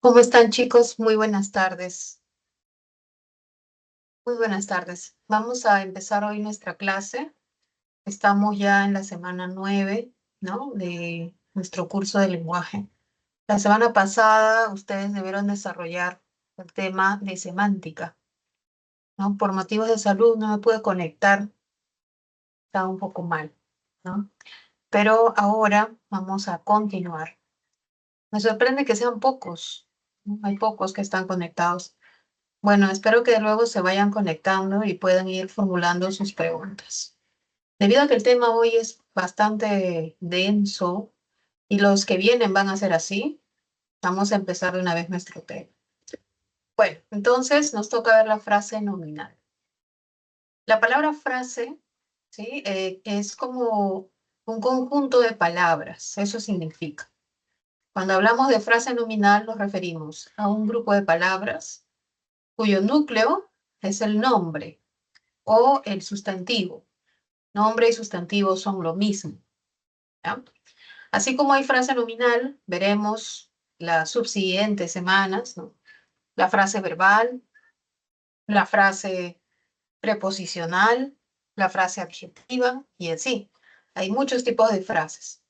¿Cómo están, chicos? Muy buenas tardes. Muy buenas tardes. Vamos a empezar hoy nuestra clase. Estamos ya en la semana 9, ¿no? De nuestro curso de lenguaje. La semana pasada ustedes debieron desarrollar el tema de semántica, ¿no? Por motivos de salud no me pude conectar, estaba un poco mal, ¿no? Pero ahora vamos a continuar. Me sorprende que sean pocos, ¿no? Hay pocos que están conectados. Bueno, espero que luego se vayan conectando y puedan ir formulando sus preguntas. Debido a que el tema hoy es bastante denso y los que vienen van a ser así, vamos a empezar de una vez nuestro tema. Bueno, entonces nos toca ver la frase nominal. La palabra frase, ¿sí? Es como un conjunto de palabras, eso significa. Cuando hablamos de frase nominal nos referimos a un grupo de palabras cuyo núcleo es el nombre o el sustantivo. Nombre y sustantivo son lo mismo, ¿ya? Así como hay frase nominal, veremos las subsiguientes semanas, ¿no? La frase verbal, la frase preposicional, la frase adjetiva y así. Hay muchos tipos de frases.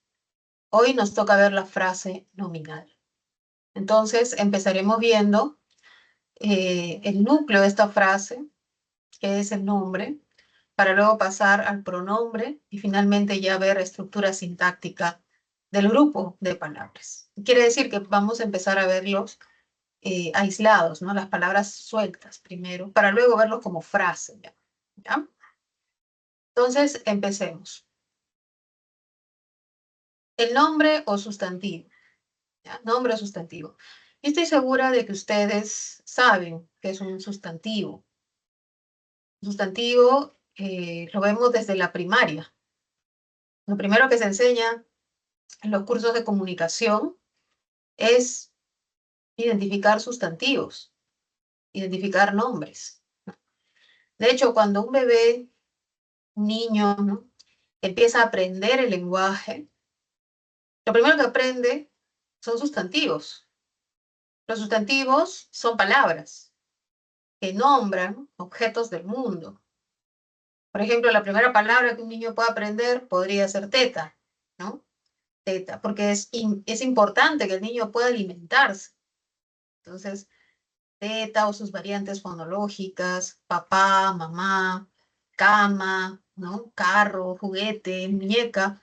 Hoy nos toca ver la frase nominal. Entonces empezaremos viendo el núcleo de esta frase, que es el nombre, para luego pasar al pronombre y finalmente ya ver estructura sintáctica del grupo de palabras. Quiere decir que vamos a empezar a verlos aislados, ¿no? Las palabras sueltas primero, para luego verlos como frase, ¿ya? ¿Ya? Entonces, empecemos. El nombre o sustantivo, ¿ya? Nombre o sustantivo. Yo estoy segura de que ustedes saben qué es un sustantivo. Un sustantivo lo vemos desde la primaria. Lo primero que se enseña en los cursos de comunicación es identificar sustantivos, identificar nombres. De hecho, cuando un bebé, un niño, ¿no? empieza a aprender el lenguaje, lo primero que aprende son sustantivos. Los sustantivos son palabras que nombran objetos del mundo. Por ejemplo, la primera palabra que un niño puede aprender podría ser teta, ¿no? Teta, porque es importante que el niño pueda alimentarse. Entonces, teta o sus variantes fonológicas, papá, mamá, cama, ¿no? Carro, juguete, muñeca,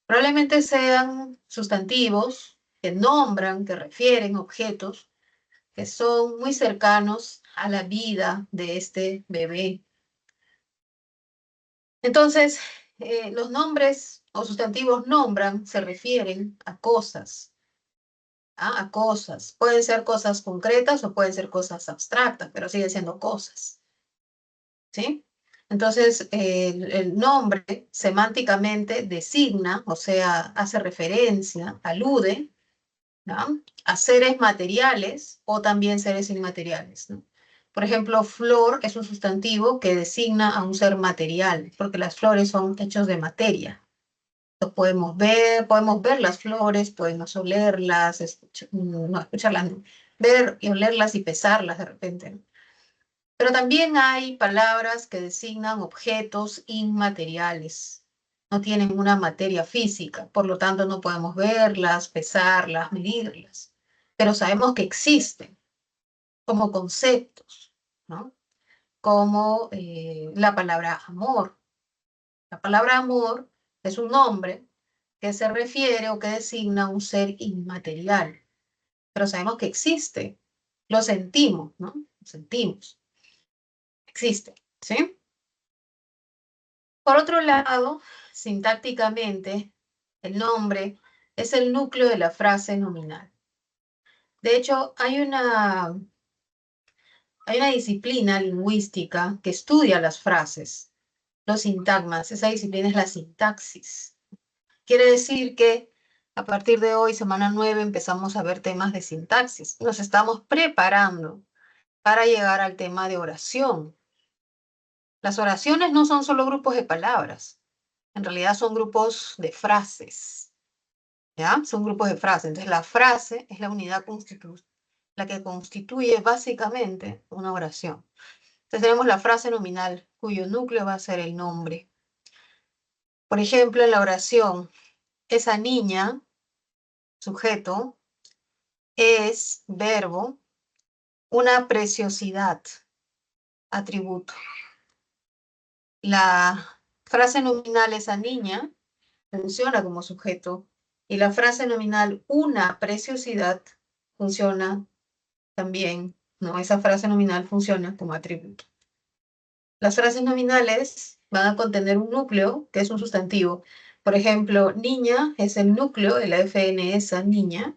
probablemente sean sustantivos que nombran, que refieren objetos que son muy cercanos a la vida de este bebé. Entonces, los nombres o sustantivos nombran, se refieren a cosas, ¿ah? A cosas. Pueden ser cosas concretas o pueden ser cosas abstractas, pero siguen siendo cosas, ¿sí? Entonces, el nombre semánticamente designa, o sea, hace referencia, alude, ¿no? A seres materiales o también seres inmateriales, ¿no? Por ejemplo, flor es un sustantivo que designa a un ser material, porque las flores son hechos de materia. Lo podemos ver las flores, podemos olerlas, no escucharlas, no, ver y olerlas y pesarlas de repente, ¿no? Pero también hay palabras que designan objetos inmateriales. No tienen una materia física, por lo tanto no podemos verlas, pesarlas, medirlas. Pero sabemos que existen como conceptos, ¿no? Como la palabra amor. La palabra amor es un nombre que se refiere o que designa a un ser inmaterial. Pero sabemos que existe. Lo sentimos, ¿no? Lo sentimos. Existe, ¿sí? Por otro lado, sintácticamente, el nombre es el núcleo de la frase nominal. De hecho, hay una disciplina lingüística que estudia las frases, los sintagmas. Esa disciplina es la sintaxis. Quiere decir que a partir de hoy, semana 9, empezamos a ver temas de sintaxis. Nos estamos preparando para llegar al tema de oración. Las oraciones no son solo grupos de palabras, en realidad son grupos de frases, ¿ya? Son grupos de frases. Entonces, la frase es la unidad la que constituye básicamente una oración. Entonces tenemos la frase nominal, cuyo núcleo va a ser el nombre. Por ejemplo, en la oración, esa niña, sujeto, es verbo, una preciosidad, atributo. La frase nominal, esa niña, funciona como sujeto, y la frase nominal, una preciosidad, funciona también, ¿no? Esa frase nominal funciona como atributo. Las frases nominales van a contener un núcleo, que es un sustantivo. Por ejemplo, niña es el núcleo de la FN, esa niña,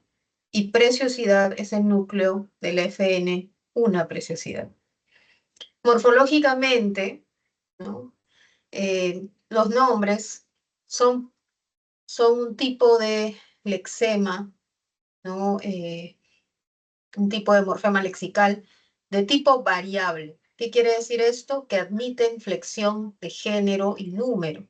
y preciosidad es el núcleo de la FN, una preciosidad. Morfológicamente, ¿no? Los nombres son un tipo de lexema, ¿no? Un tipo de morfema lexical de tipo variable. ¿Qué quiere decir esto? Que admiten flexión de género y número,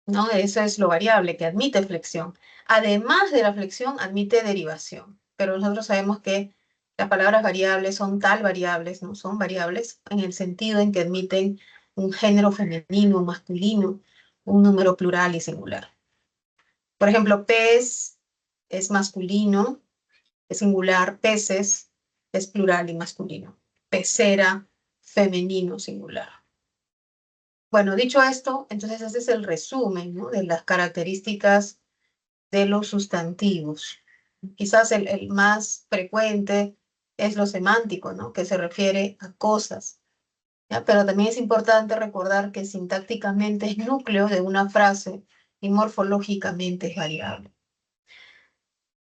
¿no? Eso es lo variable, que admite flexión. Además de la flexión, admite derivación. Pero nosotros sabemos que las palabras variables son tal variables, ¿no? Son variables en el sentido en que admiten un género femenino, masculino, un número plural y singular. Por ejemplo, pez es masculino, es singular, peces es plural y masculino. Pecera, femenino, singular. Bueno, dicho esto, entonces ese es el resumen, ¿no? De las características de los sustantivos. Quizás el más frecuente es lo semántico, ¿no? Que se refiere a cosas, ¿ya? Pero también es importante recordar que sintácticamente es núcleo de una frase y morfológicamente es variable.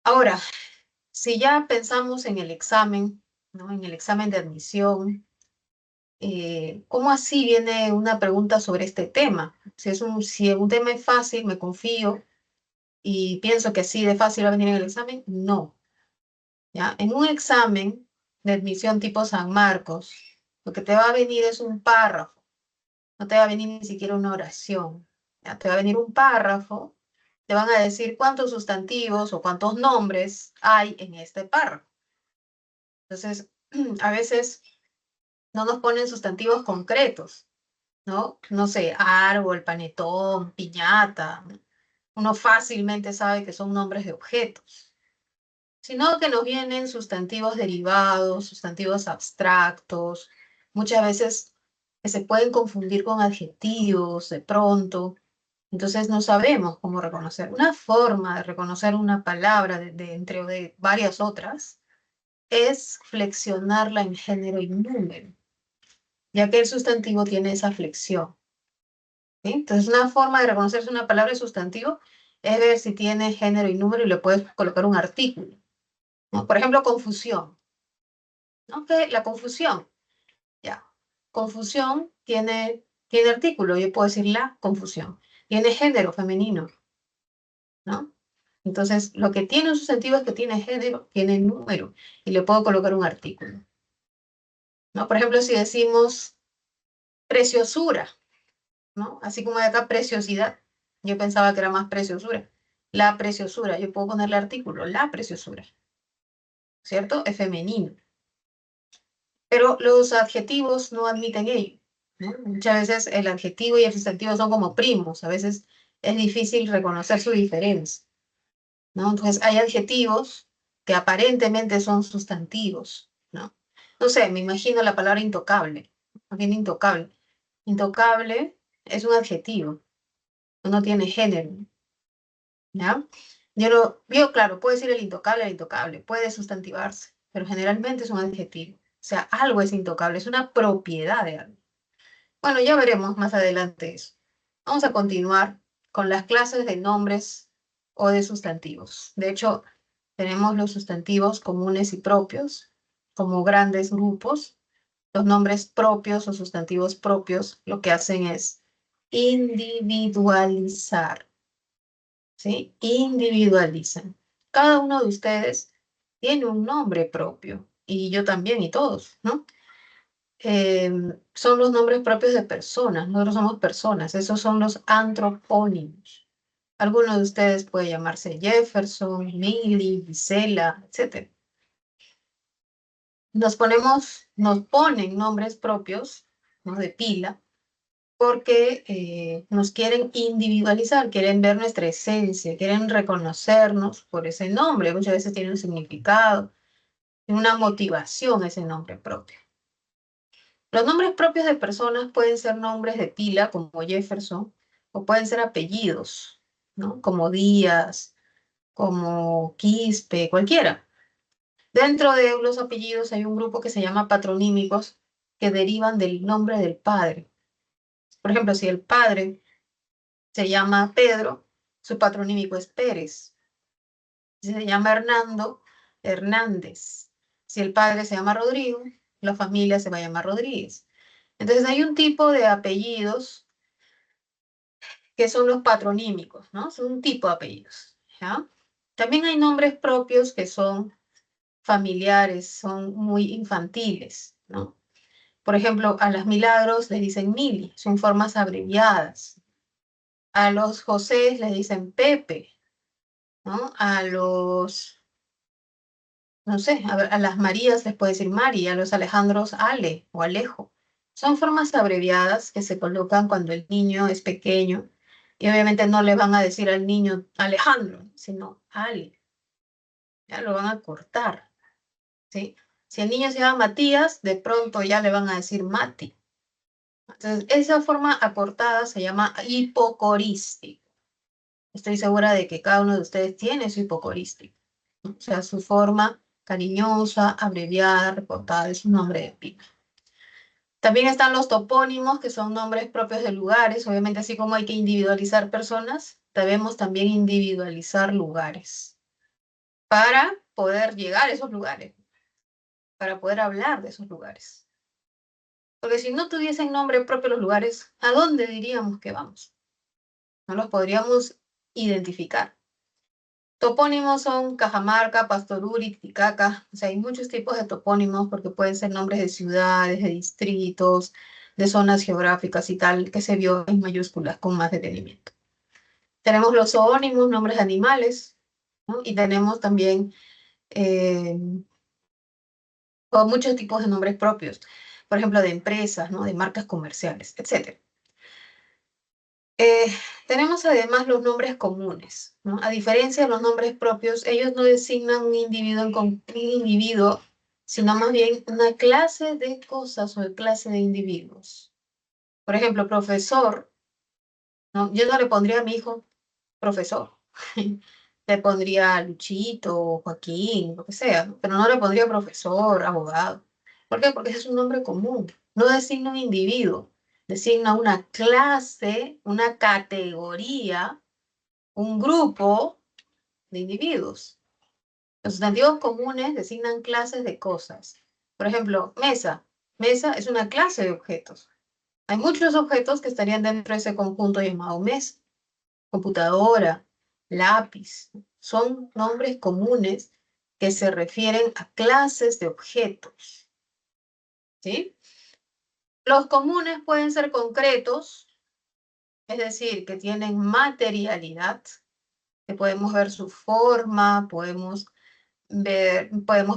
Ahora, si ya pensamos en el examen, ¿no? En el examen de admisión, ¿cómo así viene una pregunta sobre este tema? Si un tema es fácil, me confío y pienso que así de fácil va a venir en el examen, no. ¿Ya? En un examen de admisión tipo San Marcos, lo que te va a venir es un párrafo, no te va a venir ni siquiera una oración. ¿Ya? Te va a venir un párrafo, te van a decir cuántos sustantivos o cuántos nombres hay en este párrafo. Entonces, a veces no nos ponen sustantivos concretos, ¿no? No sé, árbol, panetón, piñata. Uno fácilmente sabe que son nombres de objetos, sino que nos vienen sustantivos derivados, sustantivos abstractos, muchas veces que se pueden confundir con adjetivos de pronto. Entonces no sabemos cómo reconocer. Una forma de reconocer una palabra entre varias otras es flexionarla en género y número, ya que el sustantivo tiene esa flexión. ¿Sí? Entonces, una forma de reconocer si una palabra es sustantivo es ver si tiene género y número y le puedes colocar un artículo, ¿no? Por ejemplo, confusión. ¿No? Que la confusión, ya. Confusión tiene artículo, yo puedo decir la confusión. Tiene género femenino, ¿no? Entonces, lo que tiene un sustantivo es que tiene género, tiene número, y le puedo colocar un artículo, ¿no? Por ejemplo, si decimos preciosura, ¿no? Así como de acá preciosidad, yo pensaba que era más preciosura. La preciosura, yo puedo ponerle artículo, la preciosura, ¿cierto? Es femenino. Pero los adjetivos no admiten ello, ¿no? Muchas veces el adjetivo y el sustantivo son como primos, a veces es difícil reconocer su diferencia, ¿no? Entonces hay adjetivos que aparentemente son sustantivos, ¿no? No sé, me imagino la palabra intocable, bien intocable. Intocable es un adjetivo, no tiene género, ¿ya? Claro, puede decir el intocable, puede sustantivarse, pero generalmente es un adjetivo. O sea, algo es intocable, es una propiedad de algo. Bueno, ya veremos más adelante eso. Vamos a continuar con las clases de nombres o de sustantivos. De hecho, tenemos los sustantivos comunes y propios como grandes grupos. Los nombres propios o sustantivos propios lo que hacen es individualizar. ¿Sí? Individualizan. Cada uno de ustedes tiene un nombre propio, y yo también, y todos, ¿no? Son los nombres propios de personas, nosotros somos personas, esos son los antropónimos. Alguno de ustedes puede llamarse Jefferson, Millie, Gisela, etc. Nos ponen nombres propios, ¿no? De pila, porque nos quieren individualizar, quieren ver nuestra esencia, quieren reconocernos por ese nombre. Muchas veces tiene un significado, tiene una motivación ese nombre propio. Los nombres propios de personas pueden ser nombres de pila, como Jefferson, o pueden ser apellidos, ¿no? Como Díaz, como Quispe, cualquiera. Dentro de los apellidos hay un grupo que se llama patronímicos, que derivan del nombre del padre. Por ejemplo, si el padre se llama Pedro, su patronímico es Pérez. Si se llama Hernando, Hernández. Si el padre se llama Rodrigo, la familia se va a llamar Rodríguez. Entonces hay un tipo de apellidos que son los patronímicos, ¿no? Son un tipo de apellidos, ¿ya? También hay nombres propios que son familiares, son muy infantiles, ¿no? Por ejemplo, a las Milagros les dicen Mili, son formas abreviadas. A los José les dicen Pepe, ¿no? A los, no sé, a las Marías les puede decir Mari, a los Alejandros Ale o Alejo. Son formas abreviadas que se colocan cuando el niño es pequeño y obviamente no le van a decir al niño Alejandro, sino Ale, ya lo van a cortar, ¿sí? Si el niño se llama Matías, de pronto ya le van a decir Mati. Entonces, esa forma acortada se llama hipocorístico. Estoy segura de que cada uno de ustedes tiene su hipocorístico, ¿no? O sea, su forma cariñosa, abreviada, recortada de su nombre de pila. También están los topónimos, que son nombres propios de lugares. Obviamente, así como hay que individualizar personas, debemos también individualizar lugares para poder llegar a esos lugares, para poder hablar de esos lugares. Porque si no tuviesen nombre propio los lugares, ¿a dónde diríamos que vamos? No los podríamos identificar. Topónimos son Cajamarca, Pastoruri, Titicaca. O sea, hay muchos tipos de topónimos porque pueden ser nombres de ciudades, de distritos, de zonas geográficas y tal, que se vio en mayúsculas con más detenimiento. Tenemos los zoónimos, nombres de animales, ¿no? Y tenemos también eh, muchos tipos de nombres propios, por ejemplo, de empresas, ¿no? De marcas comerciales, etc. Eh, Tenemos además los nombres comunes, ¿no? A diferencia de los nombres propios, ellos no designan un individuo, un individuo, sino más bien una clase de cosas o de clase de individuos. Por ejemplo, profesor, ¿no? Yo no le pondría a mi hijo profesor. Le pondría Luchito, Joaquín, lo que sea, ¿no? Pero no le pondría profesor, abogado. ¿Por qué? Porque ese es un nombre común. No designa un individuo, designa una clase, una categoría, un grupo de individuos. Los sustantivos comunes designan clases de cosas. Por ejemplo, mesa. Mesa es una clase de objetos. Hay muchos objetos que estarían dentro de ese conjunto llamado mesa. Computadora, lápiz. Son nombres comunes que se refieren a clases de objetos, ¿sí? Los comunes pueden ser concretos, es decir, que tienen materialidad, que podemos ver su forma, podemos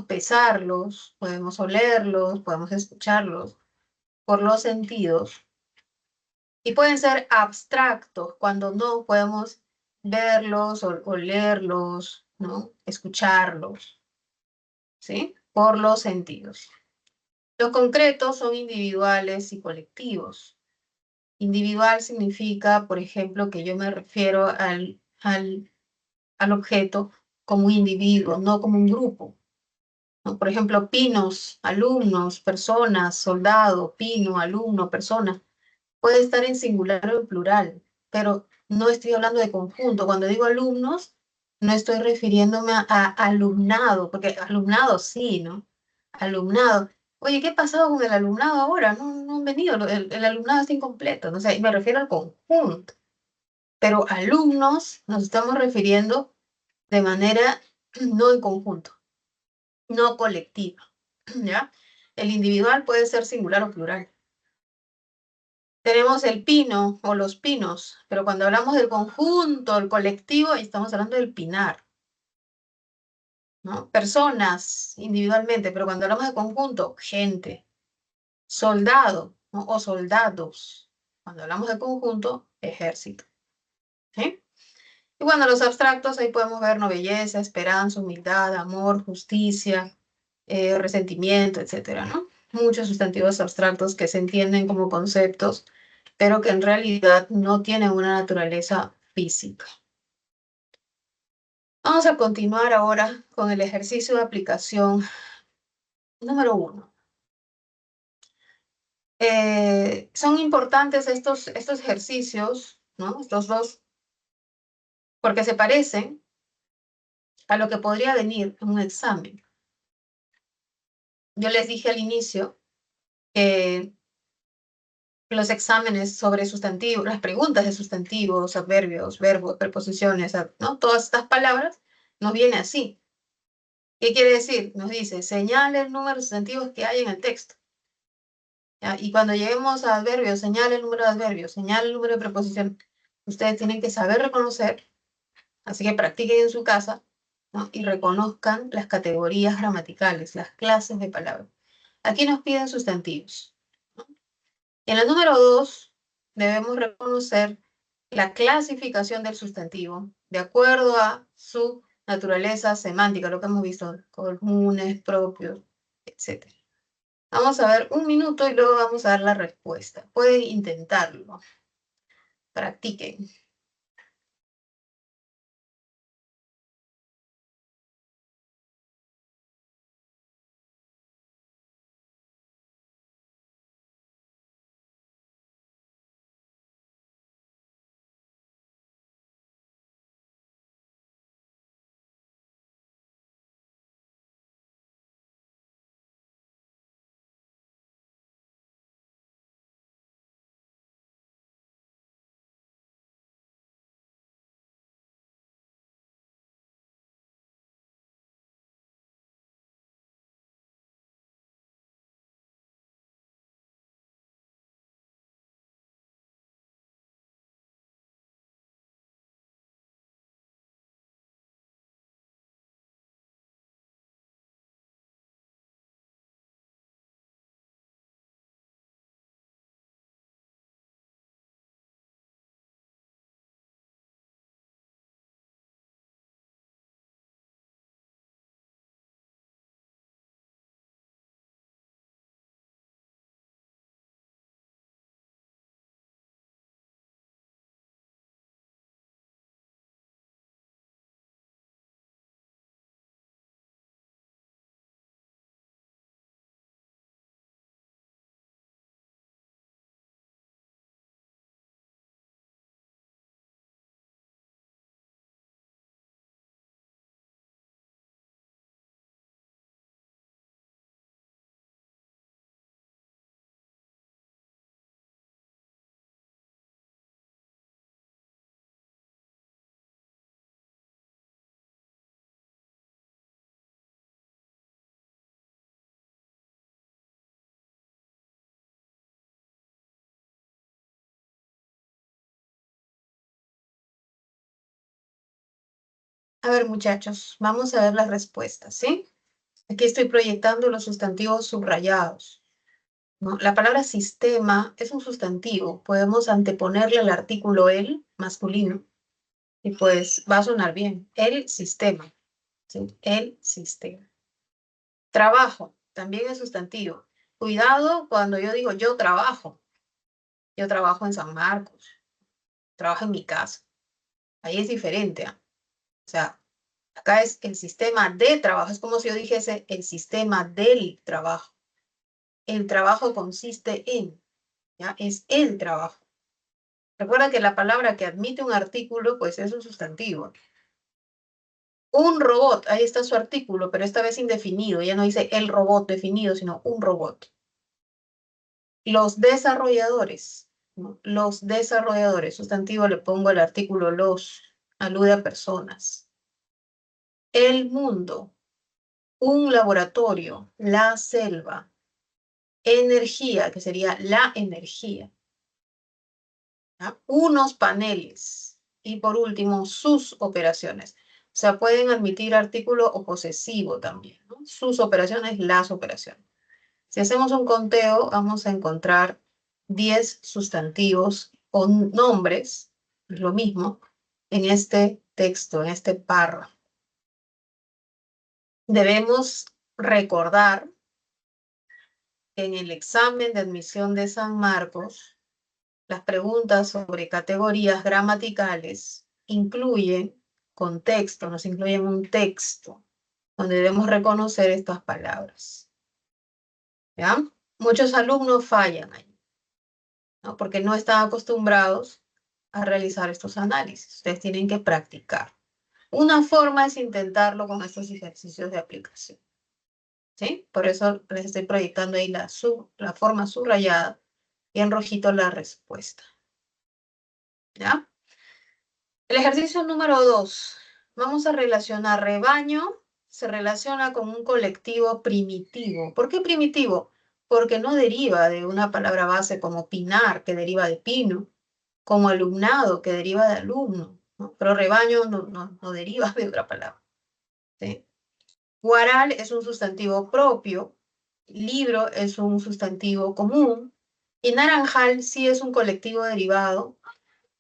pesarlos, podemos olerlos, podemos escucharlos por los sentidos. Y pueden ser abstractos cuando no podemos verlos o olerlos, ¿no? Escucharlos, ¿sí? Por los sentidos. Los concretos son individuales y colectivos. Individual significa, por ejemplo, que yo me refiero al objeto como un individuo, no como un grupo, ¿no? Por ejemplo, pinos, alumnos, personas, soldado, pino, alumno, persona. Puede estar en singular o en plural, pero no estoy hablando de conjunto. Cuando digo alumnos, no estoy refiriéndome a alumnado, porque alumnado sí, ¿no? Alumnado. Oye, ¿qué ha pasado con el alumnado ahora? No han venido, el alumnado está incompleto, no sé, me refiero al conjunto. Pero alumnos nos estamos refiriendo de manera no en conjunto, no colectiva, ¿ya? El individual puede ser singular o plural. Tenemos el pino o los pinos, pero cuando hablamos del conjunto, el colectivo, estamos hablando del pinar, ¿no? Personas individualmente, pero cuando hablamos de conjunto, gente, soldado, ¿no? O soldados. Cuando hablamos de conjunto, ejército. ¿Sí? Y bueno, los abstractos, ahí podemos ver, ¿no? Belleza, esperanza, humildad, amor, justicia, resentimiento, etcétera, ¿no? Muchos sustantivos abstractos que se entienden como conceptos, pero que en realidad no tienen una naturaleza física. Vamos a continuar ahora con el ejercicio de aplicación número 1. Son importantes estos ejercicios, ¿no? Estos dos, porque se parecen a lo que podría venir en un examen. Yo les dije al inicio que los exámenes sobre sustantivos, las preguntas de sustantivos, adverbios, verbos, preposiciones, ¿no? Todas estas palabras nos viene así. ¿Qué quiere decir? Nos dice, señale el número de sustantivos que hay en el texto. ¿Ya? Y cuando lleguemos a adverbios, señale el número de adverbios, señale el número de preposición. Ustedes tienen que saber reconocer, así que practiquen en su casa, ¿no? Y reconozcan las categorías gramaticales, las clases de palabras. Aquí nos piden sustantivos. En el número 2, debemos reconocer la clasificación del sustantivo de acuerdo a su naturaleza semántica, lo que hemos visto, comunes, propios, etc. Vamos a ver un minuto y luego vamos a dar la respuesta. Pueden intentarlo. Practiquen. A ver, muchachos, vamos a ver las respuestas, ¿sí? Aquí estoy proyectando los sustantivos subrayados, ¿no? La palabra sistema es un sustantivo. Podemos anteponerle el artículo el, masculino, y pues va a sonar bien. El sistema, ¿sí? El sistema. Trabajo, también es sustantivo. Cuidado cuando yo digo yo trabajo. Yo trabajo en San Marcos, trabajo en mi casa. Ahí es diferente, ¿ah? O sea, acá es el sistema de trabajo. Es como si yo dijese el sistema del trabajo. El trabajo consiste en, ¿ya? Es el trabajo. Recuerda que la palabra que admite un artículo, pues es un sustantivo. Un robot, ahí está su artículo, pero esta vez indefinido. Ya no dice el robot definido, sino un robot. Los desarrolladores, ¿no? Los desarrolladores, sustantivo le pongo el artículo los, alude a personas. El mundo, un laboratorio, la selva, energía, que sería la energía. ¿ya? Unos paneles. Y por último, sus operaciones. O sea, pueden admitir artículo o posesivo también, ¿no? Sus operaciones, las operaciones. Si hacemos un conteo, vamos a encontrar 10 sustantivos o nombres, es lo mismo, en este texto, en este párrafo. Debemos recordar que en el examen de admisión de San Marcos, las preguntas sobre categorías gramaticales incluyen contexto, nos incluyen un texto donde debemos reconocer estas palabras. ¿Ya? Muchos alumnos fallan ahí, ¿no? Porque no están acostumbrados a realizar estos análisis. Ustedes tienen que practicar. Una forma es intentarlo con estos ejercicios de aplicación. ¿Sí? Por eso les estoy proyectando ahí la forma subrayada y en rojito la respuesta. ¿Ya? El ejercicio número 2. Vamos a relacionar rebaño, se relaciona con un colectivo primitivo. ¿Por qué primitivo? Porque no deriva de una palabra base como pinar, que deriva de pino, como alumnado, que deriva de alumno, ¿no? Pero rebaño no deriva de otra palabra. ¿Sí? Guaral es un sustantivo propio, libro es un sustantivo común, y naranjal sí es un colectivo derivado,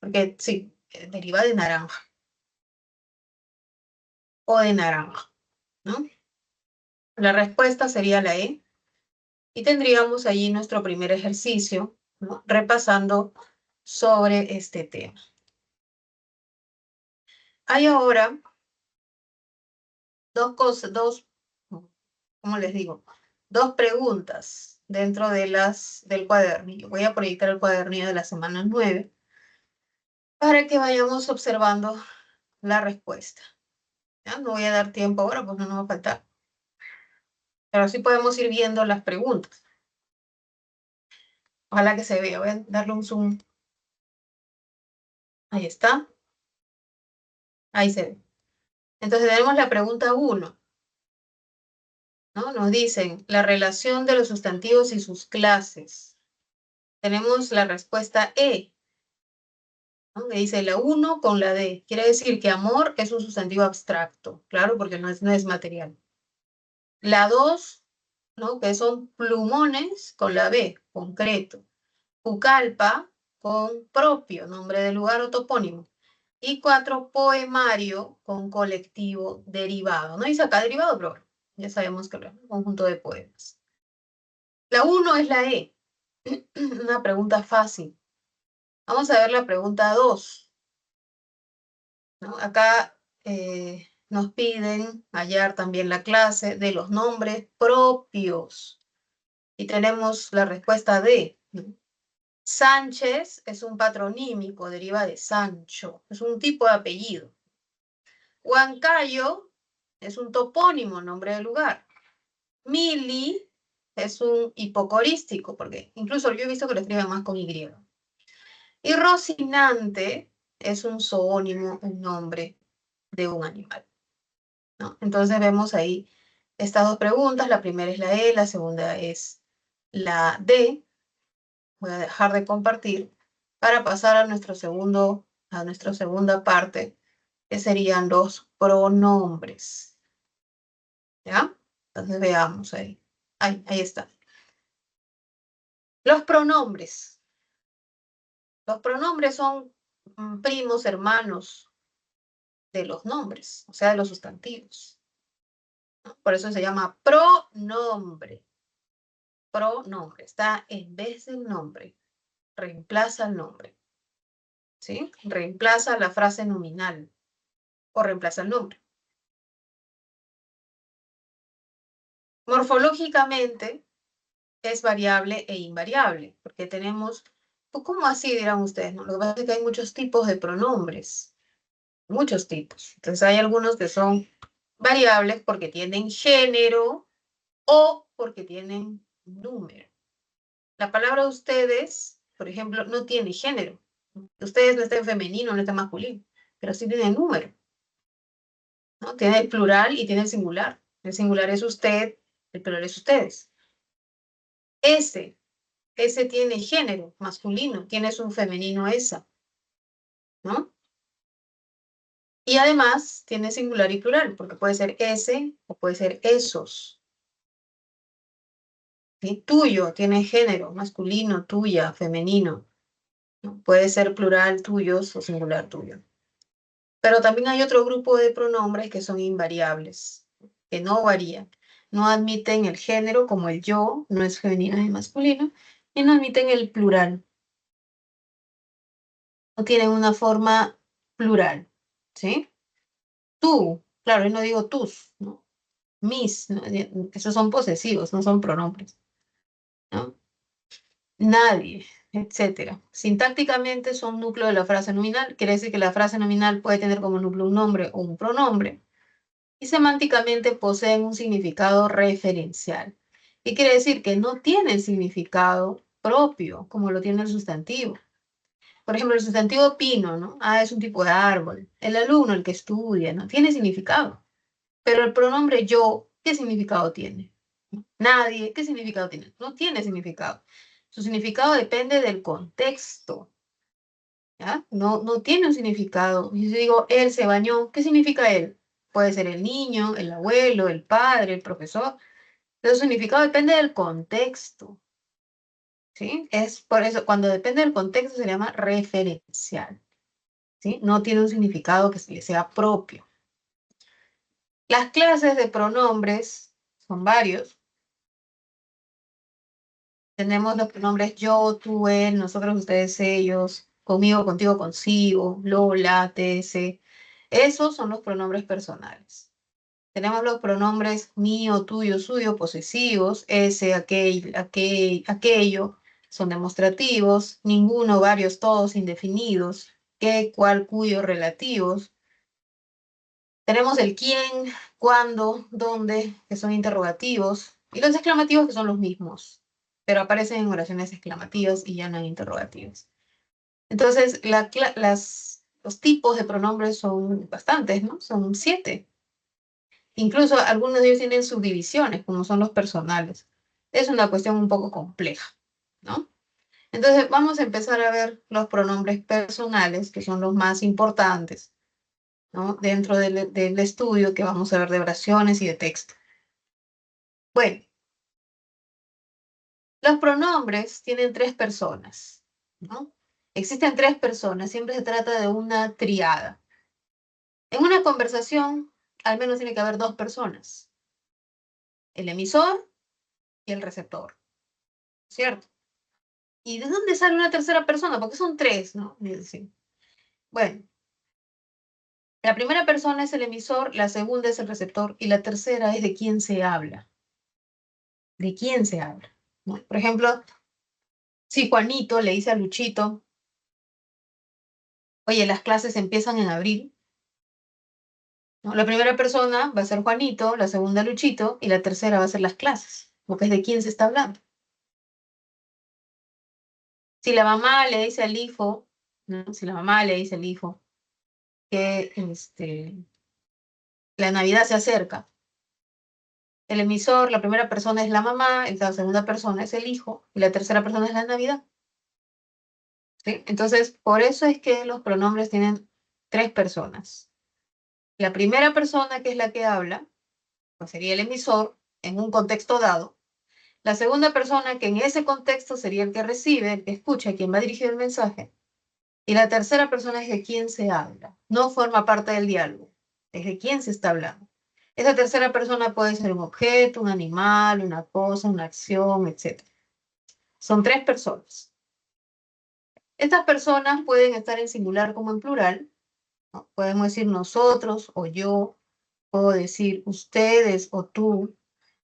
porque sí, deriva de naranja o de naranja, ¿no? La respuesta sería la E, y tendríamos allí nuestro primer ejercicio, ¿no? Repasando sobre este tema. Hay ahora dos cosas, ¿cómo les digo? Dos preguntas dentro de del cuadernillo. Voy a proyectar el cuadernillo de la semana 9 para que vayamos observando la respuesta. ¿Ya? No voy a dar tiempo ahora, pues no nos va a faltar. Pero sí podemos ir viendo las preguntas. Ojalá que se vea. Voy a darle un zoom. Ahí está. Ahí se ve. Entonces tenemos la pregunta 1, ¿no? Nos dicen la relación de los sustantivos y sus clases. Tenemos la respuesta E, ¿no? Que dice la 1 con la D. Quiere decir que amor es un sustantivo abstracto, claro, porque no es material. La 2, ¿no? Que son plumones con la B, concreto. Pucallpa con propio, nombre de lugar o topónimo. Y 4, poemario con colectivo derivado. No dice acá derivado, pero ya sabemos que es un conjunto de poemas. La 1 es la E. Una pregunta fácil. Vamos a ver la pregunta 2. ¿No? Acá nos piden hallar también la clase de los nombres propios. Y tenemos la respuesta D, ¿no? Sánchez es un patronímico, deriva de Sancho, es un tipo de apellido. Huancayo es un topónimo, nombre de lugar. Mili es un hipocorístico, porque incluso yo he visto que lo escriben más con Y. Y Rocinante es un zoónimo, un nombre de un animal, ¿no? Entonces vemos ahí estas dos preguntas. La primera es la E, la segunda es la D. Voy a dejar de compartir para pasar a nuestra segunda parte, que serían los pronombres. ¿Ya? Entonces veamos ahí. Ahí está. Los pronombres. Los pronombres son primos, hermanos de los nombres, o sea, de los sustantivos, ¿no? Por eso se llama pronombre. Pronombre. Está en vez del nombre. Reemplaza el nombre. ¿Sí? Reemplaza la frase nominal o reemplaza el nombre. Morfológicamente es variable e invariable, porque tenemos, pues, ¿cómo así dirán ustedes? ¿No? Lo que pasa es que hay muchos tipos de pronombres, muchos tipos. Entonces hay algunos que son variables porque tienen género o porque tienen número. La palabra ustedes, por ejemplo, no tiene género. Ustedes no está en femenino, no está en masculino, pero sí tiene número, ¿no? Tiene el plural y tiene el singular. El singular es usted, el plural es ustedes. Ese ese tiene género masculino, tienes un femenino esa, ¿no? Y además tiene singular y plural, porque puede ser ese o puede ser esos. ¿Sí? Tuyo tiene género masculino, tuya, femenino, ¿no? Puede ser plural tuyos o singular tuyo. Pero también hay otro grupo de pronombres que son invariables, que no varían. No admiten el género como el yo, no es femenino ni masculino, y no admiten el plural. No tienen una forma plural, ¿sí? Tú, claro, yo no digo tus, ¿no? Mis, ¿no? Esos son posesivos, no son pronombres, ¿no? Nadie, etcétera. Sintácticamente son núcleo de la frase nominal, quiere decir que la frase nominal puede tener como núcleo un nombre o un pronombre, y semánticamente poseen un significado referencial. ¿Qué quiere decir? Que no tienen significado propio, como lo tiene el sustantivo. Por ejemplo, el sustantivo pino, ¿no? Ah, es un tipo de árbol. El alumno, el que estudia, ¿no? Tiene significado. Pero el pronombre yo, ¿qué significado tiene? Nadie, ¿qué significado tiene? No tiene significado. Su significado depende del contexto, ¿ya? No, no tiene un significado. Si yo digo, él se bañó, ¿qué significa él? Puede ser el niño, el abuelo, el padre, el profesor. Pero su significado depende del contexto, ¿sí? Es por eso, cuando depende del contexto se llama referencial, ¿sí? No tiene un significado que se le sea propio. Las clases de pronombres son varios. Tenemos los pronombres yo, tú, él, nosotros, ustedes, ellos, conmigo, contigo, consigo, Lola, TS. Esos son los pronombres personales. Tenemos los pronombres mío, tuyo, suyo, posesivos, ese, aquello, son demostrativos, ninguno, varios, todos, indefinidos, qué, cuál, cuyo, relativos. Tenemos el quién, cuándo, dónde, que son interrogativos, y los exclamativos que son los mismos, pero aparecen en oraciones exclamativas y ya no en interrogativos. Entonces, los tipos de pronombres son bastantes, ¿no? Son 7. Incluso algunos de ellos tienen subdivisiones, como son los personales. Es una cuestión un poco compleja, ¿no? Entonces, vamos a empezar a ver los pronombres personales, que son los más importantes, ¿no? Dentro del estudio que vamos a ver de oraciones y de texto. Bueno, los pronombres tienen 3 personas, ¿no? Existen 3 personas, siempre se trata de una triada. En una conversación, al menos tiene que haber 2 personas, el emisor y el receptor, ¿cierto? ¿Y de dónde sale una tercera persona? Porque son 3, ¿no? Bueno, la primera persona es el emisor, la segunda es el receptor y la tercera es de quién se habla. ¿De quién se habla? ¿No? Por ejemplo, si Juanito le dice a Luchito, oye, las clases empiezan en abril, ¿no? La primera persona va a ser Juanito, la segunda Luchito y la tercera va a ser las clases, porque es de quién se está hablando. Si la mamá le dice al hijo, ¿no? Si la mamá le dice al hijo que la Navidad se acerca, el emisor, la primera persona es la mamá, la segunda persona es el hijo y la tercera persona es la Navidad, ¿sí? Entonces, por eso es que los pronombres tienen 3 personas. La primera persona, que es la que habla, pues sería el emisor en un contexto dado. La segunda persona, que en ese contexto sería el que recibe, el que escucha, quien va a dirigir el mensaje. Y la tercera persona es de quién se habla. No forma parte del diálogo, es de quién se está hablando. Esa tercera persona puede ser un objeto, un animal, una cosa, una acción, etc. Son 3 personas. Estas personas pueden estar en singular como en plural, ¿no? Podemos decir nosotros o yo, puedo decir ustedes o tú,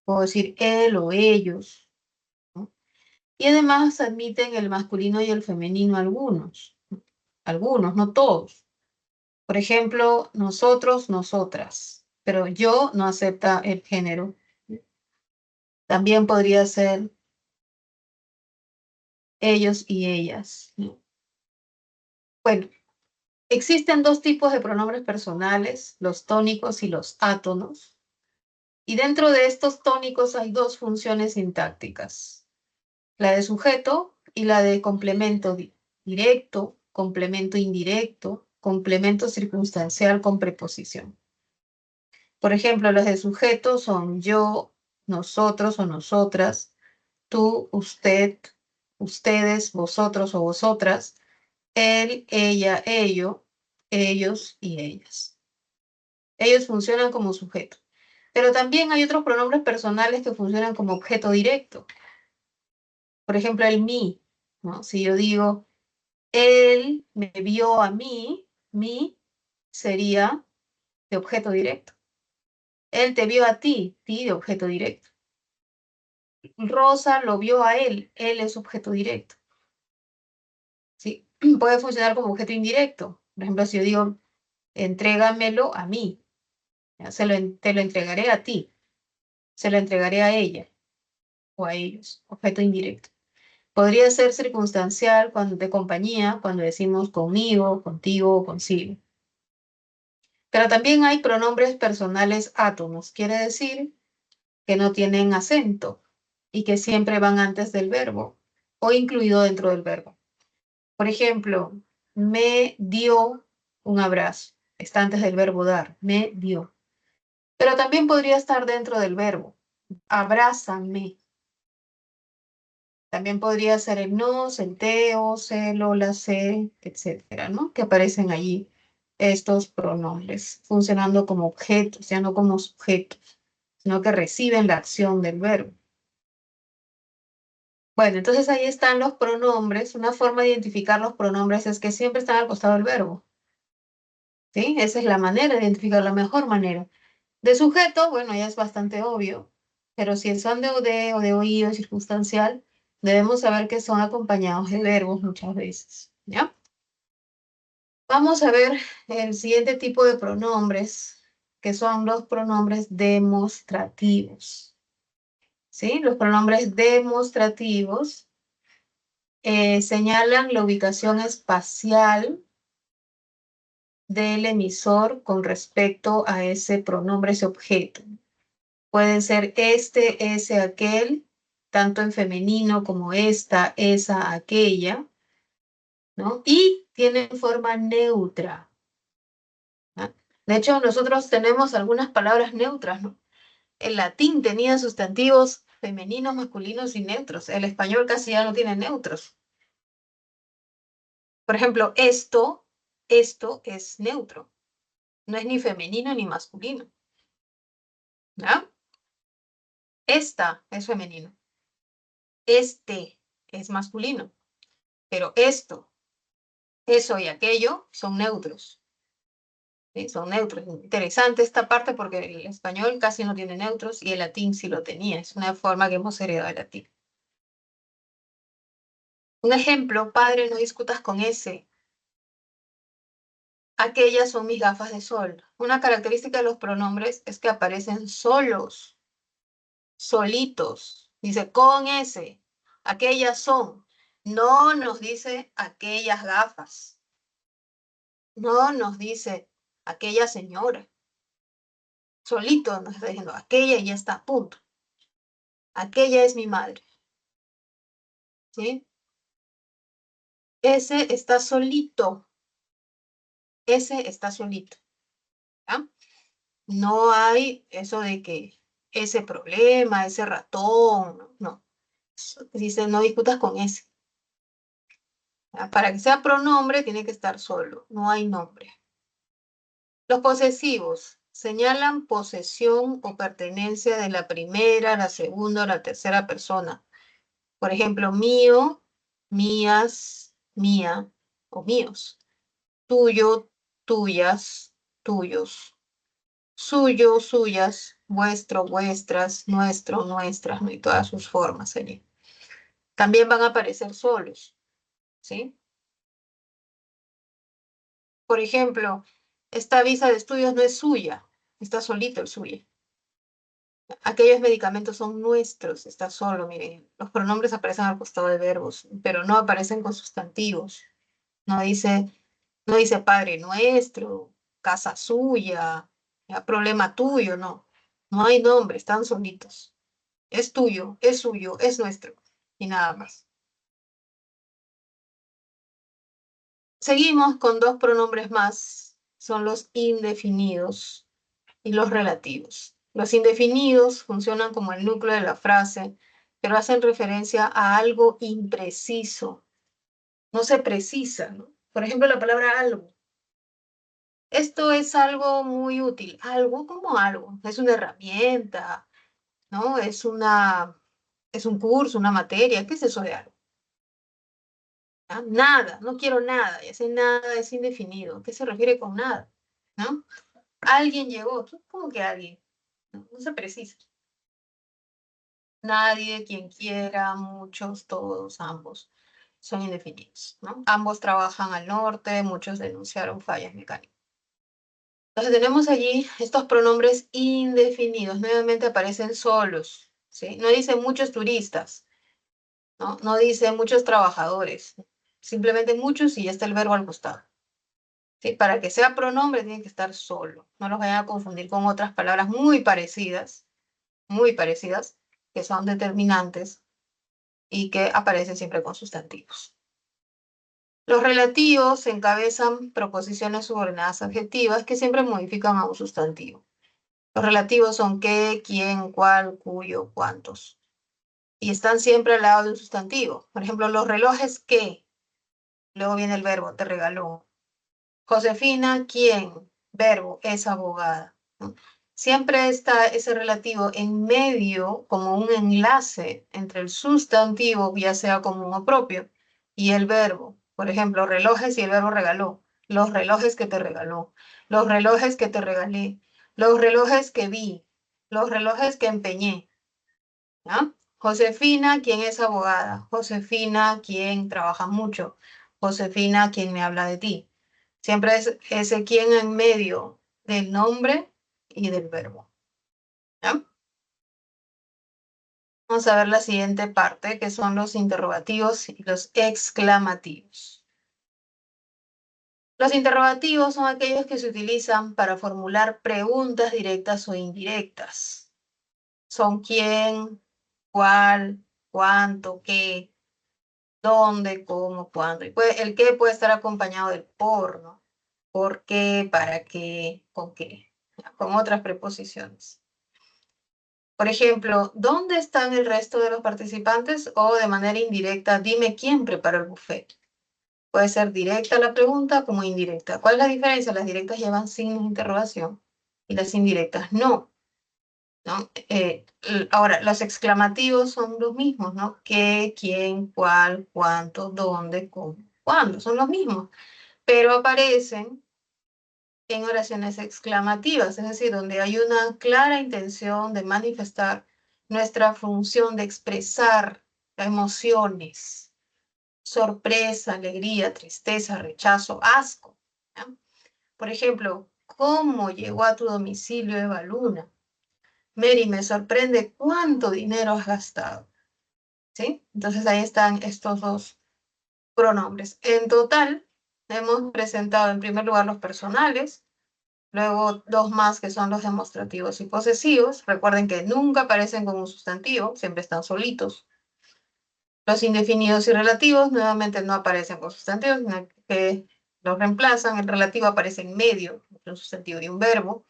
puedo decir él o ellos, ¿no? Y además admiten el masculino y el femenino algunos, no todos. Por ejemplo, nosotros, nosotras, pero yo no acepta el género. También podría ser ellos y ellas, ¿no? Bueno, existen 2 tipos de pronombres personales, los tónicos y los átonos. Y dentro de estos tónicos hay 2 funciones sintácticas, la de sujeto y la de complemento directo, complemento indirecto, complemento circunstancial con preposición. Por ejemplo, las de sujeto son yo, nosotros o nosotras, tú, usted, ustedes, vosotros o vosotras, él, ella, ello, ellos y ellas. Ellos funcionan como sujeto. Pero también hay otros pronombres personales que funcionan como objeto directo. Por ejemplo, el mí, ¿no? Si yo digo, él me vio a mí, mi sería de objeto directo. Él te vio a ti de objeto directo. Rosa lo vio a él es objeto directo. ¿Sí? Puede funcionar como objeto indirecto. Por ejemplo, si yo digo, entrégamelo a mí, ¿ya? Te lo entregaré a ti, se lo entregaré a ella o a ellos, objeto indirecto. Podría ser circunstancial cuando de compañía, cuando decimos conmigo, contigo o consigo. Pero también hay pronombres personales átomos, quiere decir que no tienen acento y que siempre van antes del verbo o incluido dentro del verbo. Por ejemplo, me dio un abrazo. Está antes del verbo dar, me dio. Pero también podría estar dentro del verbo. Abrázame. También podría ser el nos, el teo, celo, la se, etcétera, ¿no? Que aparecen allí estos pronombres, funcionando como objetos, ya no como sujetos, sino que reciben la acción del verbo. Bueno, entonces ahí están los pronombres. Una forma de identificar los pronombres es que siempre están al costado del verbo. ¿Sí? Esa es la manera de identificar, la mejor manera. De sujeto, bueno, ya es bastante obvio, pero si son de OD o de oído circunstancial, debemos saber que son acompañados de verbos muchas veces, ¿ya? Vamos a ver el siguiente tipo de pronombres, que son los pronombres demostrativos, ¿sí? Los pronombres demostrativos señalan la ubicación espacial del emisor con respecto a ese pronombre, ese objeto. Pueden ser este, ese, aquel, tanto en femenino como esta, esa, aquella, ¿no? Y tienen forma neutra, ¿no? De hecho, nosotros tenemos algunas palabras neutras, ¿no? El latín tenía sustantivos femeninos, masculinos y neutros. El español casi ya no tiene neutros. Por ejemplo, esto es neutro. No es ni femenino ni masculino, ¿no? Esta es femenino. Este es masculino. Pero esto, eso y aquello son neutros. ¿Sí? Son neutros. Interesante esta parte porque el español casi no tiene neutros y el latín sí lo tenía. Es una forma que hemos heredado del latín. Un ejemplo, padre, no discutas con ese. Aquellas son mis gafas de sol. Una característica de los pronombres es que aparecen solos, solitos. Dice con ese. Aquellas son. No nos dice aquellas gafas. No nos dice aquella señora. Solito nos está diciendo aquella y ya está, punto. Aquella es mi madre. ¿Sí? Ese está solito. Ese está solito. ¿Ya? No hay eso de que ese problema, ese ratón, no. Dice, no discutas con ese. ¿Ya? Para que sea pronombre tiene que estar solo, no hay nombre. Los posesivos señalan posesión o pertenencia de la primera, la segunda o la tercera persona. Por ejemplo, mío, mías, mía o míos. Tuyo, tuyas, tuyos. Suyo, suyas, vuestro, vuestras, nuestro, nuestras, ¿no? Y todas sus formas allí. También van a aparecer solos, ¿sí? Por ejemplo, esta visa de estudios no es suya, está solito el suyo. Aquellos medicamentos son nuestros, está solo, miren. Los pronombres aparecen al costado de verbos, pero no aparecen con sustantivos. No dice, no dice padre nuestro, casa suya, ya, problema tuyo, no. No hay nombre, están solitos. Es tuyo, es suyo, es nuestro. y nada más. Seguimos con dos pronombres más, son los indefinidos y los relativos. Los indefinidos funcionan como el núcleo de la frase, pero hacen referencia a algo impreciso. No se precisa, ¿no? Por ejemplo, la palabra algo. Esto es algo muy útil, algo como algo, es una herramienta, ¿no? Es un curso, una materia, ¿qué es eso de algo? ¿Ah? Nada, no quiero nada, y ese nada es indefinido. ¿Qué se refiere con nada? ¿No? Alguien llegó, ¿cómo que alguien? No, no se precisa. Nadie, quien quiera, muchos, todos, ambos, son indefinidos, ¿no? Ambos trabajan al norte, muchos denunciaron fallas mecánicas. Entonces tenemos allí estos pronombres indefinidos, nuevamente aparecen solos, ¿sí? No dice muchos turistas, ¿no? No dice muchos trabajadores, simplemente muchos y ya está el verbo al costado. ¿Sí? Para que sea pronombre tiene que estar solo, no los vayan a confundir con otras palabras muy parecidas, que son determinantes y que aparecen siempre con sustantivos. Los relativos encabezan proposiciones subordinadas adjetivas que siempre modifican a un sustantivo. Los relativos son qué, quién, cuál, cuyo, cuántos. Y están siempre al lado de un sustantivo. Por ejemplo, los relojes qué. Luego viene el verbo, te regaló. Josefina, ¿quién? Verbo, es abogada, ¿no? Siempre está ese relativo en medio como un enlace entre el sustantivo, ya sea común o propio, y el verbo. Por ejemplo, relojes y el verbo regaló. Los relojes que te regaló. Los relojes que te regalé. Los relojes que vi. Los relojes que empeñé. ¿Ya? Josefina, quien es abogada. Josefina, quien trabaja mucho. Josefina, quien me habla de ti. Siempre es ese quien en medio del nombre y del verbo. ¿Ya? Vamos a ver la siguiente parte, que son los interrogativos y los exclamativos. Los interrogativos son aquellos que se utilizan para formular preguntas directas o indirectas. Son quién, cuál, cuánto, qué, dónde, cómo, cuándo. Y el qué puede estar acompañado del por, ¿no? ¿Por qué? ¿Para qué? ¿Con qué? Con otras preposiciones. Por ejemplo, ¿dónde están el resto de los participantes? O de manera indirecta, dime quién preparó el buffet. Puede ser directa la pregunta como indirecta. ¿Cuál es la diferencia? Las directas llevan signos de interrogación y las indirectas no. ¿No? Ahora, los exclamativos son los mismos, ¿no? ¿Qué, quién, cuál, cuánto, dónde, cómo, cuándo? Son los mismos, pero aparecen en oraciones exclamativas, es decir, donde hay una clara intención de manifestar nuestra función de expresar emociones, sorpresa, alegría, tristeza, rechazo, asco. ¿Ya? Por ejemplo, ¿cómo llegó a tu domicilio Eva Luna? Mary, me sorprende cuánto dinero has gastado. ¿Sí? Entonces ahí están estos dos pronombres. En total, hemos presentado en primer lugar los personales, luego dos más que son los demostrativos y posesivos. Recuerden que nunca aparecen como un sustantivo, siempre están solitos. Los indefinidos y relativos nuevamente no aparecen con sustantivos, sino que los reemplazan. El relativo aparece en medio entre un sustantivo y un verbo.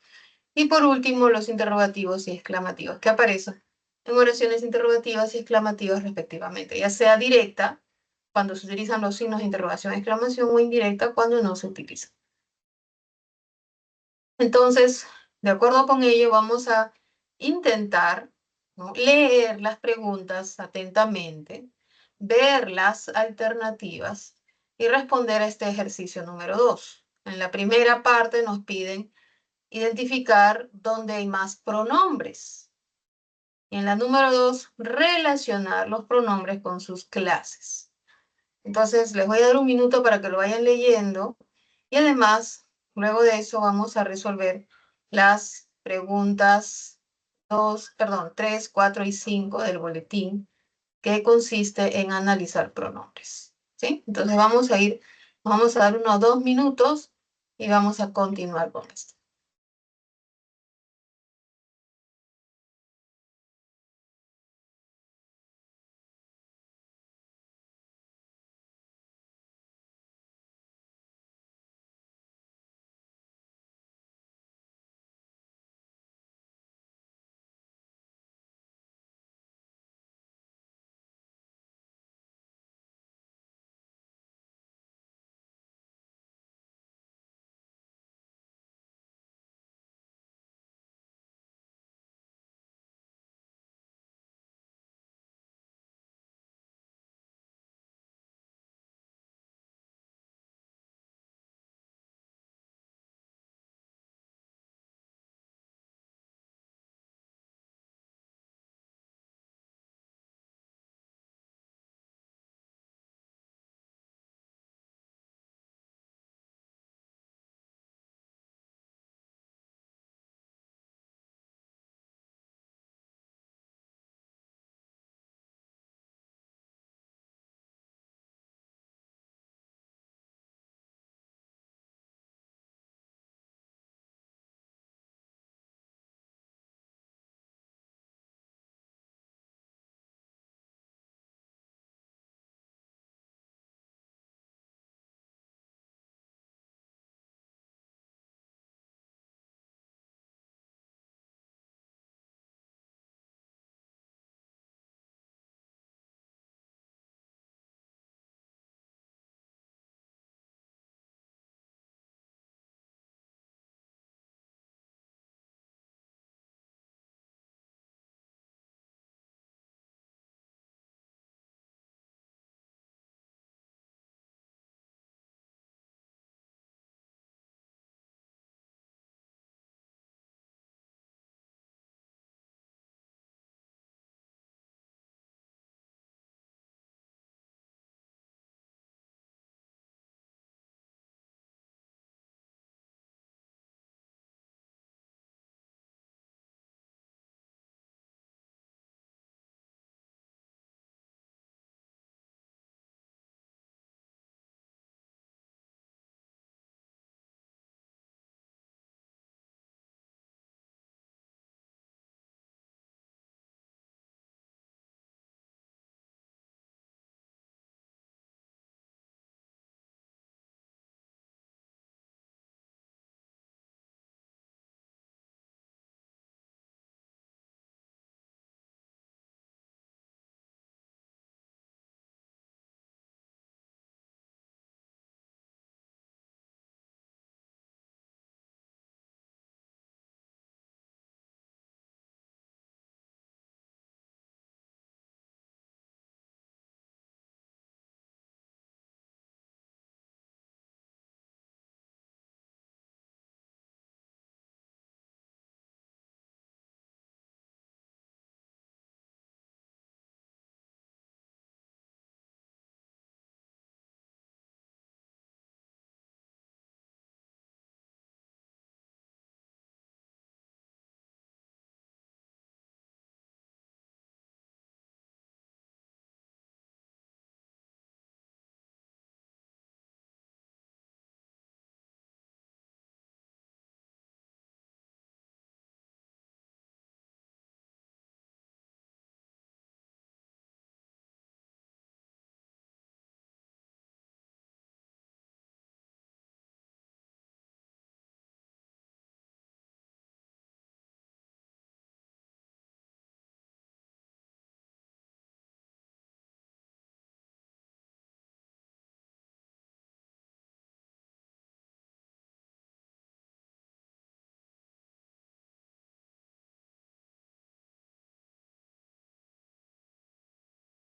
Y por último, los interrogativos y exclamativos, que aparecen en oraciones interrogativas y exclamativas respectivamente, ya sea directa, cuando se utilizan los signos de interrogación y exclamación, o indirecta, cuando no se utilizan. Entonces, de acuerdo con ello, vamos a intentar, ¿no?, leer las preguntas atentamente, ver las alternativas y responder a este ejercicio número 2. En la primera parte nos piden identificar dónde hay más pronombres. Y en la número 2, relacionar los pronombres con sus clases. Entonces, les voy a dar un minuto para que lo vayan leyendo y además, luego de eso, vamos a resolver las preguntas 3, 4 y 5 del boletín, que consiste en analizar pronombres. ¿Sí? Entonces, vamos a dar unos 2 minutos y vamos a continuar con esto.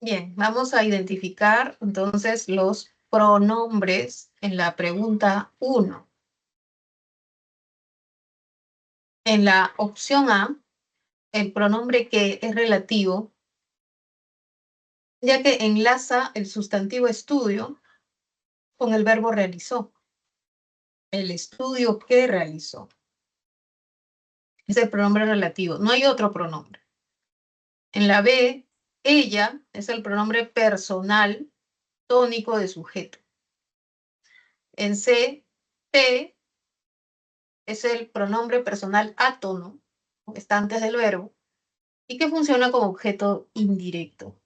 Bien, vamos a identificar entonces los pronombres en la pregunta 1. En la opción A, el pronombre que es relativo, ya que enlaza el sustantivo estudio con el verbo realizó. El estudio que realizó. Es el pronombre relativo, no hay otro pronombre. En la B, ella es el pronombre personal tónico de sujeto. En C, P es el pronombre personal átono, está antes del verbo, y que funciona como objeto indirecto.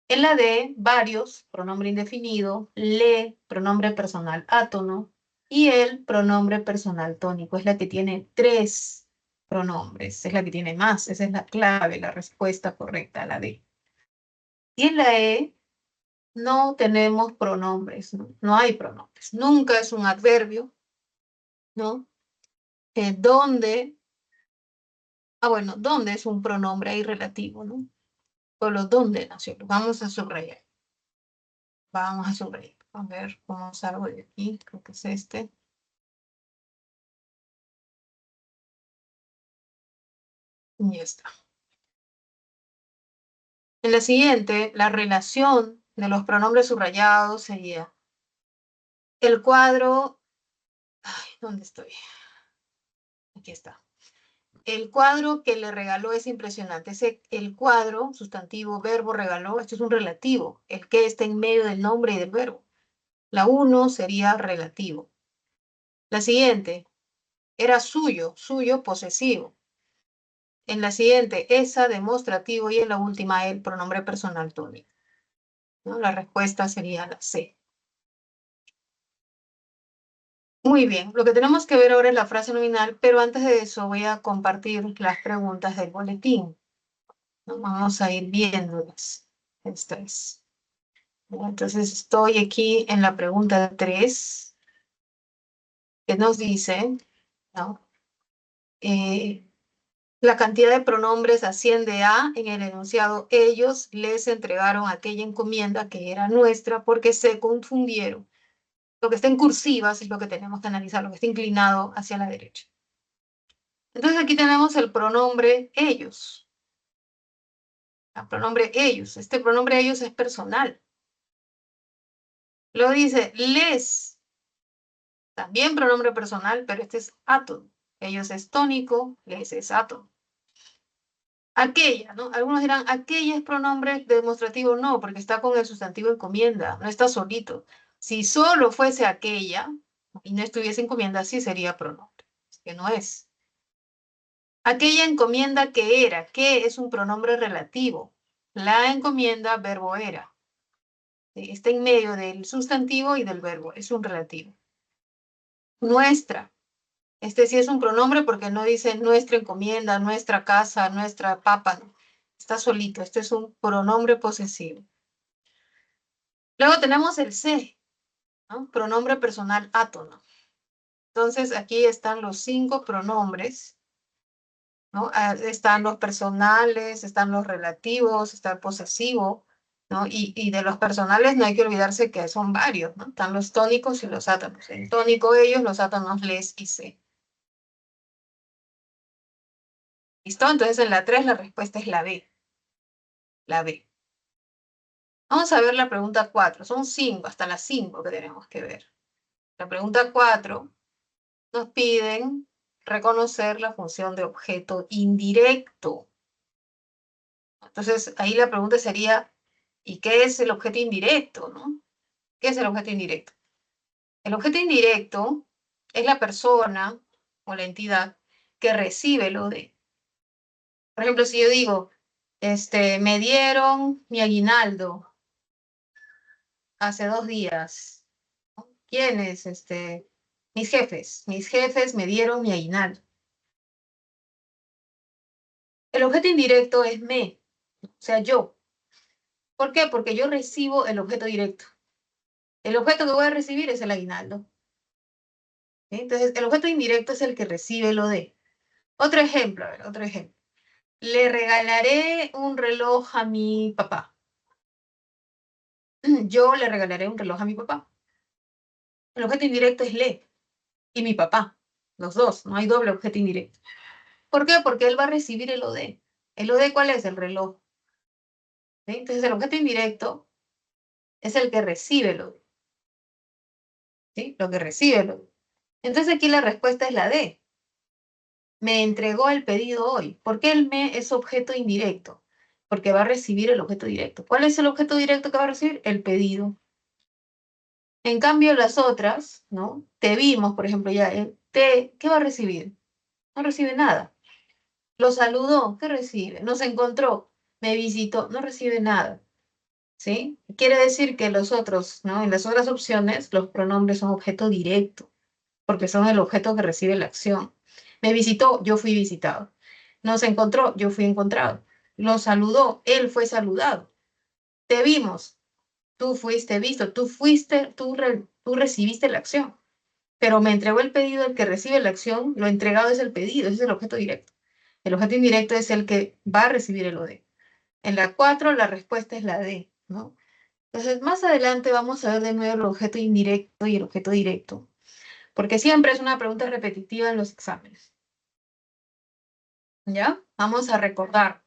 En la D, varios, pronombre indefinido, le, pronombre personal átono, y el pronombre personal tónico. Es la que tiene 3 pronombres, es la que tiene más, esa es la clave, la respuesta correcta, la D. Y en la E, no tenemos pronombres, no hay pronombres. Nunca es un adverbio, ¿no? ¿Dónde? Bueno, ¿dónde es un pronombre ahí relativo, ¿no? Solo dónde nació. Lo vamos a subrayar. Vamos a subrayar. A ver cómo salgo de aquí. Creo que es este. Y ya está. En la siguiente, la relación de los pronombres subrayados sería el cuadro. Ay, ¿dónde estoy? Aquí está. El cuadro que le regaló es impresionante. El cuadro, sustantivo, verbo, regaló, esto es un relativo. El que está en medio del nombre y del verbo. La 1 sería relativo. La siguiente, era suyo, suyo posesivo. En la siguiente, esa demostrativo y en la última, el pronombre personal tónico, ¿no? La respuesta sería la C. Muy bien, lo que tenemos que ver ahora es la frase nominal, pero antes de eso voy a compartir las preguntas del boletín, ¿no? Vamos a ir viéndolas. Esta es. Entonces estoy aquí en la pregunta 3, que nos dice, ¿no? La cantidad de pronombres asciende a, en el enunciado, ellos les entregaron aquella encomienda que era nuestra porque se confundieron. Lo que está en cursivas es lo que tenemos que analizar, lo que está inclinado hacia la derecha. Entonces aquí tenemos el pronombre ellos. El pronombre ellos. Este pronombre ellos es personal. Lo dice les. También pronombre personal, pero este es átono. Ellos es tónico, les es átono. Aquella, ¿no? Algunos dirán, aquella es pronombre demostrativo, no, porque está con el sustantivo encomienda, no está solito. Si solo fuese aquella y no estuviese encomienda, sí sería pronombre, que no es. Aquella encomienda que era, que es un pronombre relativo. La encomienda, verbo era. Está en medio del sustantivo y del verbo, es un relativo. Nuestra. Este sí es un pronombre porque no dice nuestra encomienda, nuestra casa, nuestra papa, no. Está solito, este es un pronombre posesivo. Luego tenemos el C, ¿no? Pronombre personal átono. Entonces aquí están los 5 pronombres, ¿no? Están los personales, están los relativos, está el posesivo, ¿no? Y de los personales no hay que olvidarse que son varios, ¿no? Están los tónicos y los átonos. El tónico ellos, los átonos les y C. ¿Listo? Entonces en la 3 la respuesta es la B. La B. Vamos a ver la pregunta 4. Son 5, hasta las 5 que tenemos que ver. La pregunta 4 nos piden reconocer la función de objeto indirecto. Entonces ahí la pregunta sería, ¿y qué es el objeto indirecto, no? ¿Qué es el objeto indirecto? El objeto indirecto es la persona o la entidad que recibe lo de. Por ejemplo, si yo digo, me dieron mi aguinaldo hace 2 días. ¿Quiénes? Mis jefes. Mis jefes me dieron mi aguinaldo. El objeto indirecto es me, o sea, yo. ¿Por qué? Porque yo recibo el objeto directo. El objeto que voy a recibir es el aguinaldo. ¿Sí? Entonces, el objeto indirecto es el que recibe lo de. Otro ejemplo, a ver, otro ejemplo. Le regalaré un reloj a mi papá. Yo le regalaré un reloj a mi papá. El objeto indirecto es le y mi papá. Los dos, no hay doble objeto indirecto. ¿Por qué? Porque él va a recibir el OD. ¿El OD cuál es? El reloj. ¿Sí? Entonces el objeto indirecto es el que recibe el OD. ¿Sí? Lo que recibe el OD. Entonces aquí la respuesta es la D. Me entregó el pedido hoy. ¿Por qué el me es objeto indirecto? Porque va a recibir el objeto directo. ¿Cuál es el objeto directo que va a recibir? El pedido. En cambio, las otras, ¿no? Te vimos, por ejemplo, ya, ¿qué va a recibir? No recibe nada. Lo saludó, ¿qué recibe? Nos encontró, me visitó, no recibe nada. ¿Sí? Quiere decir que los otros, ¿no? En las otras opciones, los pronombres son objeto directo, porque son el objeto que recibe la acción. Me visitó, yo fui visitado. Nos encontró, yo fui encontrado. Lo saludó, él fue saludado. Te vimos, tú fuiste visto, tú recibiste la acción. Pero me entregó el pedido, el que recibe la acción, lo entregado es el pedido, ese es el objeto directo. El objeto indirecto es el que va a recibir el OD. En la 4 la respuesta es la D, ¿no? Entonces, más adelante vamos a ver de nuevo el objeto indirecto y el objeto directo, porque siempre es una pregunta repetitiva en los exámenes. ¿Ya? Vamos a recordar.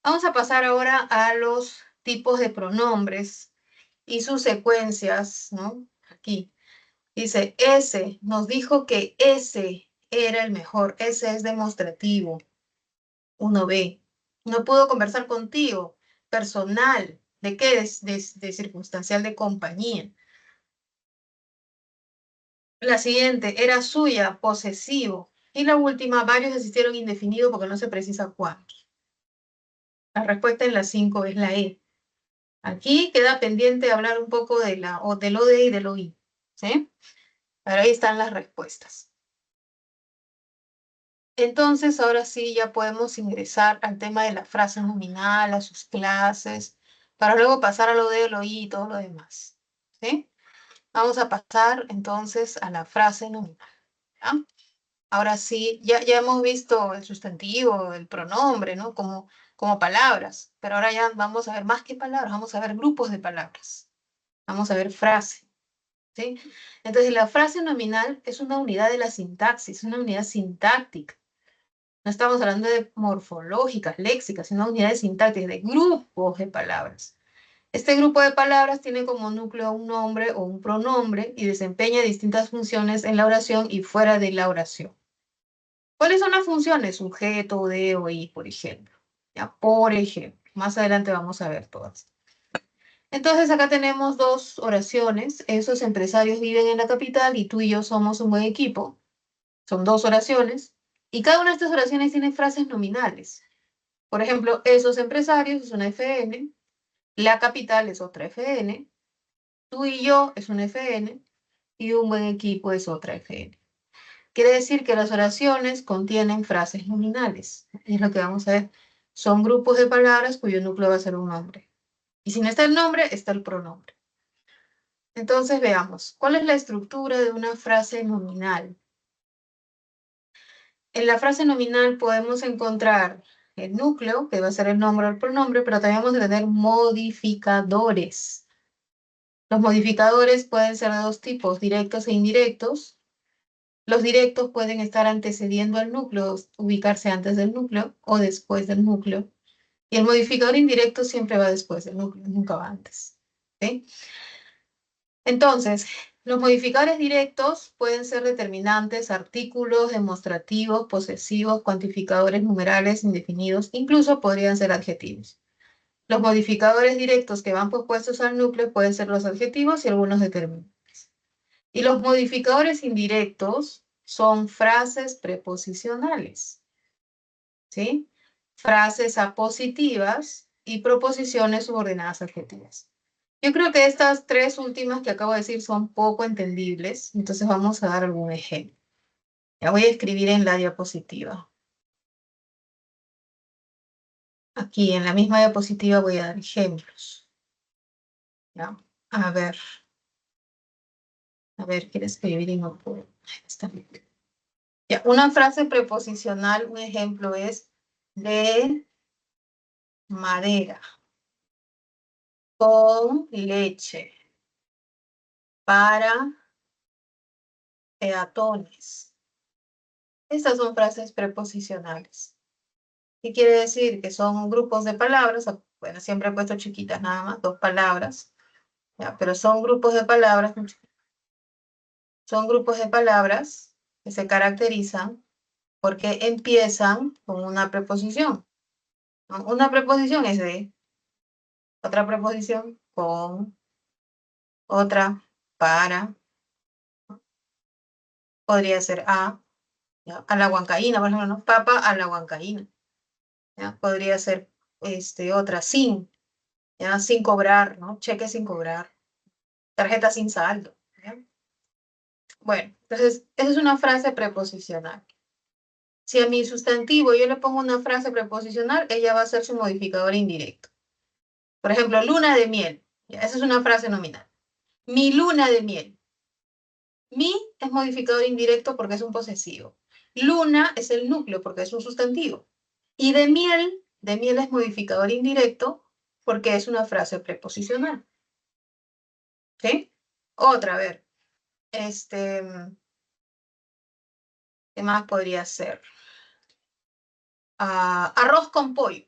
Vamos a pasar ahora a los tipos de pronombres y sus secuencias, ¿no? Aquí. Dice, ese, nos dijo que ese era el mejor, ese es demostrativo. Uno b. No pudo conversar contigo, personal. ¿De qué? De circunstancial de compañía. La siguiente, era suya, posesivo. Y la última, varios asistieron indefinido porque no se precisa cuántos. La respuesta en la 5 es la E. Aquí queda pendiente hablar un poco de del OD y del OI. ¿Sí? Pero ahí están las respuestas. Entonces, ahora sí, ya podemos ingresar al tema de la frase nominal, a sus clases, para luego pasar a lo de lo y todo lo demás. ¿Sí? Vamos a pasar entonces a la frase nominal. ¿Ya? Ahora sí, ya hemos visto el sustantivo, el pronombre, ¿no? Como palabras, pero ahora ya vamos a ver más que palabras, vamos a ver grupos de palabras. Vamos a ver frase. ¿Sí? Entonces, la frase nominal es una unidad de la sintaxis, una unidad sintáctica. No estamos hablando de morfológicas, léxicas, sino unidades sintácticas, de grupos de palabras. Este grupo de palabras tiene como núcleo un nombre o un pronombre y desempeña distintas funciones en la oración y fuera de la oración. ¿Cuáles son las funciones? Sujeto, de o y, por ejemplo. ¿Ya? Por ejemplo. Más adelante vamos a ver todas. Entonces acá tenemos dos oraciones. Esos empresarios viven en la capital y tú y yo somos un buen equipo. Son dos oraciones. Y cada una de estas oraciones tiene frases nominales. Por ejemplo, esos empresarios es una FN, la capital es otra FN, tú y yo es una FN y un buen equipo es otra FN. Quiere decir que las oraciones contienen frases nominales. Es lo que vamos a ver. Son grupos de palabras cuyo núcleo va a ser un nombre. Y si no está el nombre, está el pronombre. Entonces veamos, ¿cuál es la estructura de una frase nominal? En la frase nominal podemos encontrar el núcleo, que va a ser el nombre o el pronombre, pero también vamos a tener modificadores. Los modificadores pueden ser de dos tipos, directos e indirectos. Los directos pueden estar antecediendo al núcleo, ubicarse antes del núcleo o después del núcleo. Y el modificador indirecto siempre va después del núcleo, nunca va antes. ¿Sí? Entonces, los modificadores directos pueden ser determinantes, artículos, demostrativos, posesivos, cuantificadores numerales, indefinidos, incluso podrían ser adjetivos. Los modificadores directos que van pospuestos al núcleo pueden ser los adjetivos y algunos determinantes. Y los modificadores indirectos son frases preposicionales, ¿sí? Frases apositivas y proposiciones subordinadas adjetivas. Yo creo que estas tres últimas que acabo de decir son poco entendibles, entonces vamos a dar algún ejemplo. Ya voy a escribir en la diapositiva. Aquí en la misma diapositiva voy a dar ejemplos. ¿Ya? A ver, quiero escribir y no puedo. Está bien. Ya, una frase preposicional, un ejemplo es, de madera con leche para peatones. Estas son frases preposicionales. ¿Qué quiere decir? Que son grupos de palabras, bueno, siempre he puesto chiquitas nada más, 2 palabras, ¿ya? Pero son grupos de palabras que se caracterizan porque empiezan con una preposición, ¿no? Una preposición es de, otra preposición con, otra para, podría ser ¿ya? A la huancaína, por ejemplo, ¿no? Papa a la huancaína, ¿ya? Podría ser otra sin, ¿ya? Sin cobrar, ¿no? Cheque sin cobrar, tarjeta sin saldo, ¿ya? Bueno, entonces, esa es una frase preposicional. Si a mi sustantivo yo le pongo una frase preposicional, ella va a ser su modificador indirecto. Por ejemplo, luna de miel. Ya, esa es una frase nominal. Mi luna de miel. Mi es modificador indirecto porque es un posesivo. Luna es el núcleo porque es un sustantivo. Y de miel es modificador indirecto porque es una frase preposicional. ¿Sí? Otra, a ver. ¿Qué más podría ser? Arroz con pollo.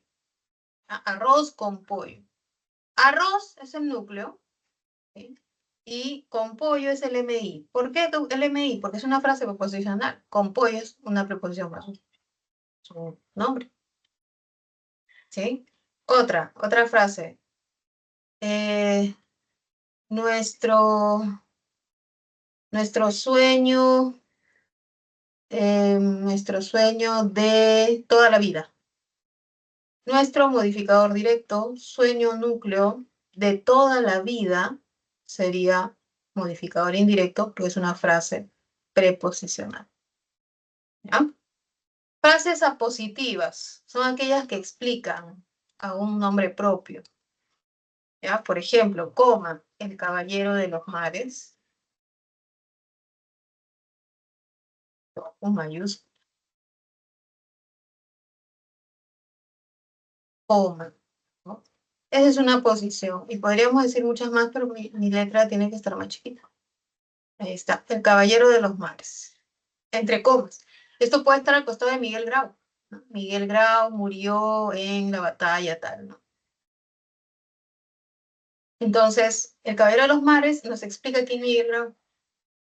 Arroz con pollo. Arroz es el núcleo, ¿sí? Y con pollo es el MI. ¿Por qué el MI? Porque es una frase preposicional. Con pollo es una preposición más su nombre, ¿sí? Otra frase. Eh, nuestro, nuestro sueño de toda la vida. Nuestro modificador directo, sueño núcleo de toda la vida, sería modificador indirecto, que es una frase preposicional. ¿Ya? Frases apositivas son aquellas que explican a un nombre propio. ¿Ya? Por ejemplo, coma, el caballero de los mares, un mayúsculo, coma, ¿no? Esa es una posición. Y podríamos decir muchas más, pero mi letra tiene que estar más chiquita. Ahí está, el caballero de los mares. Entre comas. Esto puede estar al costado de Miguel Grau, ¿no? Miguel Grau murió en la batalla tal, ¿no? Entonces, el caballero de los mares nos explica quién es Miguel Grau.